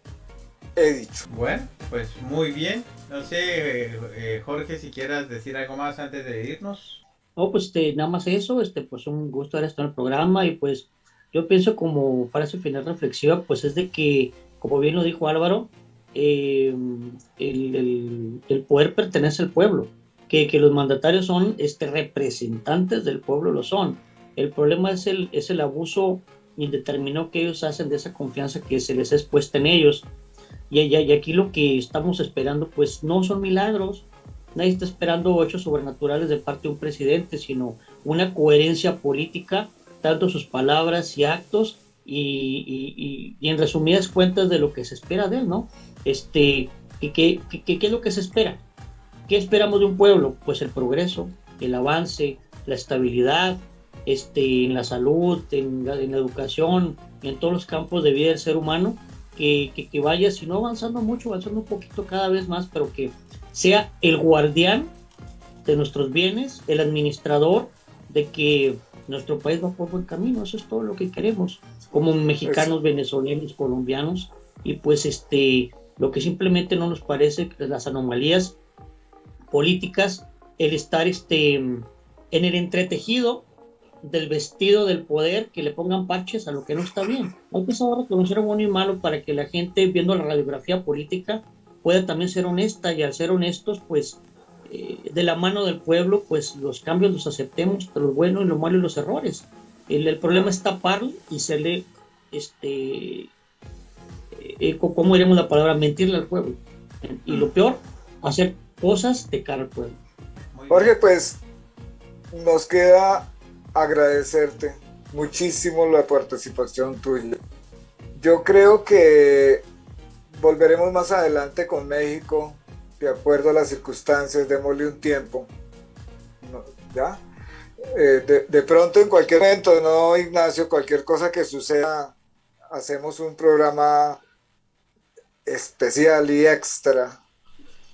He dicho. Bueno, pues muy bien. No sé, Jorge, si quieras decir algo más antes de irnos. No, pues nada más eso, pues un gusto haber estado en el programa y pues yo pienso como frase final reflexiva, pues es de que, como bien lo dijo Álvaro, el poder pertenece al pueblo, que los mandatarios son representantes del pueblo, lo son. El problema es el abuso indeterminado que ellos hacen de esa confianza que se les es puesta en ellos. Y aquí lo que estamos esperando, pues no son milagros. Nadie está esperando hechos sobrenaturales de parte de un presidente, sino una coherencia política, tanto sus palabras y actos, y en resumidas cuentas de lo que se espera de él, ¿no? ¿Qué es lo que se espera? ¿Qué esperamos de un pueblo? Pues el progreso, el avance, la estabilidad, en la salud, en la educación, en todos los campos de vida del ser humano, que vaya, si no avanzando mucho, avanzando un poquito cada vez más, pero que sea el guardián de nuestros bienes, el administrador de que nuestro país va por buen camino. Eso es todo lo que queremos, como mexicanos, venezolanos, colombianos, y pues lo que simplemente no nos parece, las anomalías políticas, el estar en el entretejido del vestido del poder, que le pongan parches a lo que no está bien. Hay que saber reconocer bueno y malo para que la gente, viendo la radiografía política, pueda también ser honesta, y al ser honestos, pues de la mano del pueblo, pues los cambios los aceptemos, lo bueno y lo malo y los errores. El problema es taparlo y serle, ¿cómo diremos la palabra? Mentirle al pueblo. Y lo peor, hacer cosas de cara al pueblo. Jorge, pues nos queda agradecerte muchísimo la participación tuya. Yo creo que volveremos más adelante con México, de acuerdo a las circunstancias, démosle un tiempo. ¿Ya? De pronto, en cualquier momento, ¿no, Ignacio? Cualquier cosa que suceda, hacemos un programa especial y extra.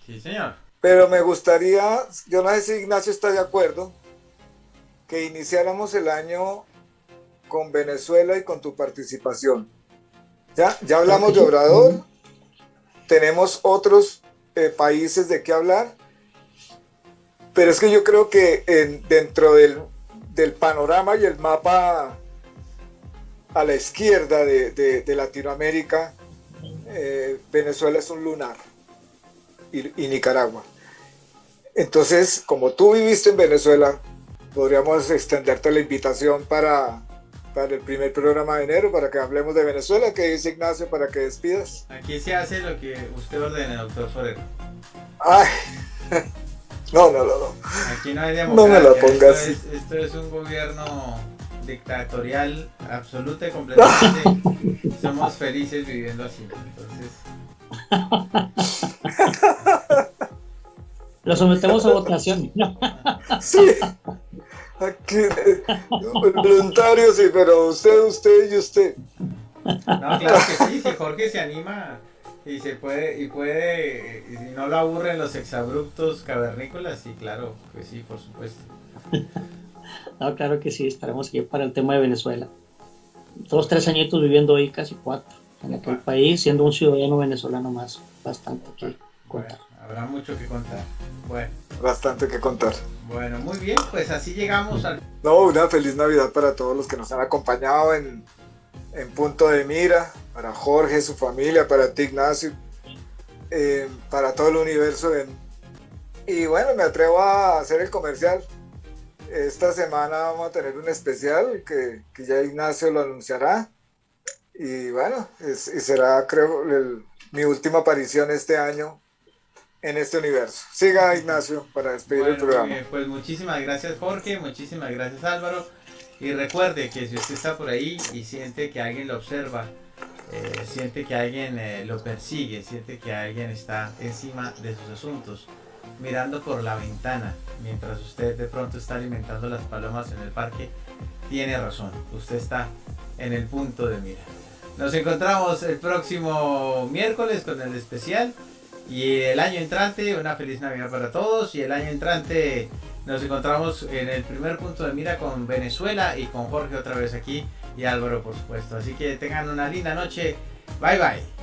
Sí, señor. Pero me gustaría, yo no sé si Ignacio está de acuerdo, que iniciáramos el año con Venezuela y con tu participación. Ya hablamos de Obrador, tenemos otros países de qué hablar, pero es que yo creo que dentro del panorama y el mapa a la izquierda de Latinoamérica, Venezuela es un lunar, y Nicaragua. Entonces, como tú viviste en Venezuela, podríamos extenderte la invitación para el primer programa de enero, para que hablemos de Venezuela. ¿Qué dice Ignacio, para que despidas? Aquí se hace lo que usted ordene, doctor Forero. Ay, no. Aquí no hay democracia. No me la pongas. Esto es un gobierno dictatorial absoluto y completamente. Somos felices viviendo así. Entonces... Lo sometemos a votación. Sí. Aquí, voluntario, sí, pero usted y usted. No, claro que sí, si Jorge se anima y y si no lo aburren los exabruptos cavernícolas, sí, claro, pues sí, por supuesto. No, claro que sí, estaremos aquí para el tema de Venezuela. 2-3 añitos viviendo ahí, casi 4, en aquel país, siendo un ciudadano venezolano más, bastante que contar. Bueno, habrá mucho que contar. Bueno. Bastante que contar. Bueno, muy bien, pues así llegamos al... No, una feliz Navidad para todos los que nos han acompañado en Punto de Mira, para Jorge, su familia, para ti, Ignacio, para todo el universo. Y bueno, me atrevo a hacer el comercial. Esta semana vamos a tener un especial que ya Ignacio lo anunciará. Y bueno, y será, creo, mi última aparición este año en este universo. Siga, Ignacio, para despedir el programa. Pues muchísimas gracias, Jorge, muchísimas gracias, Álvaro, y recuerde que si usted está por ahí y siente que alguien lo observa, siente que alguien lo persigue, siente que alguien está encima de sus asuntos, mirando por la ventana, mientras usted de pronto está alimentando las palomas en el parque, tiene razón, usted está en el punto de mira. Nos encontramos el próximo miércoles con el especial. Y el año entrante, una feliz Navidad para todos. Y el año entrante nos encontramos en el primer punto de mira con Venezuela y con Jorge otra vez aquí y Álvaro, por supuesto. Así que tengan una linda noche. Bye bye.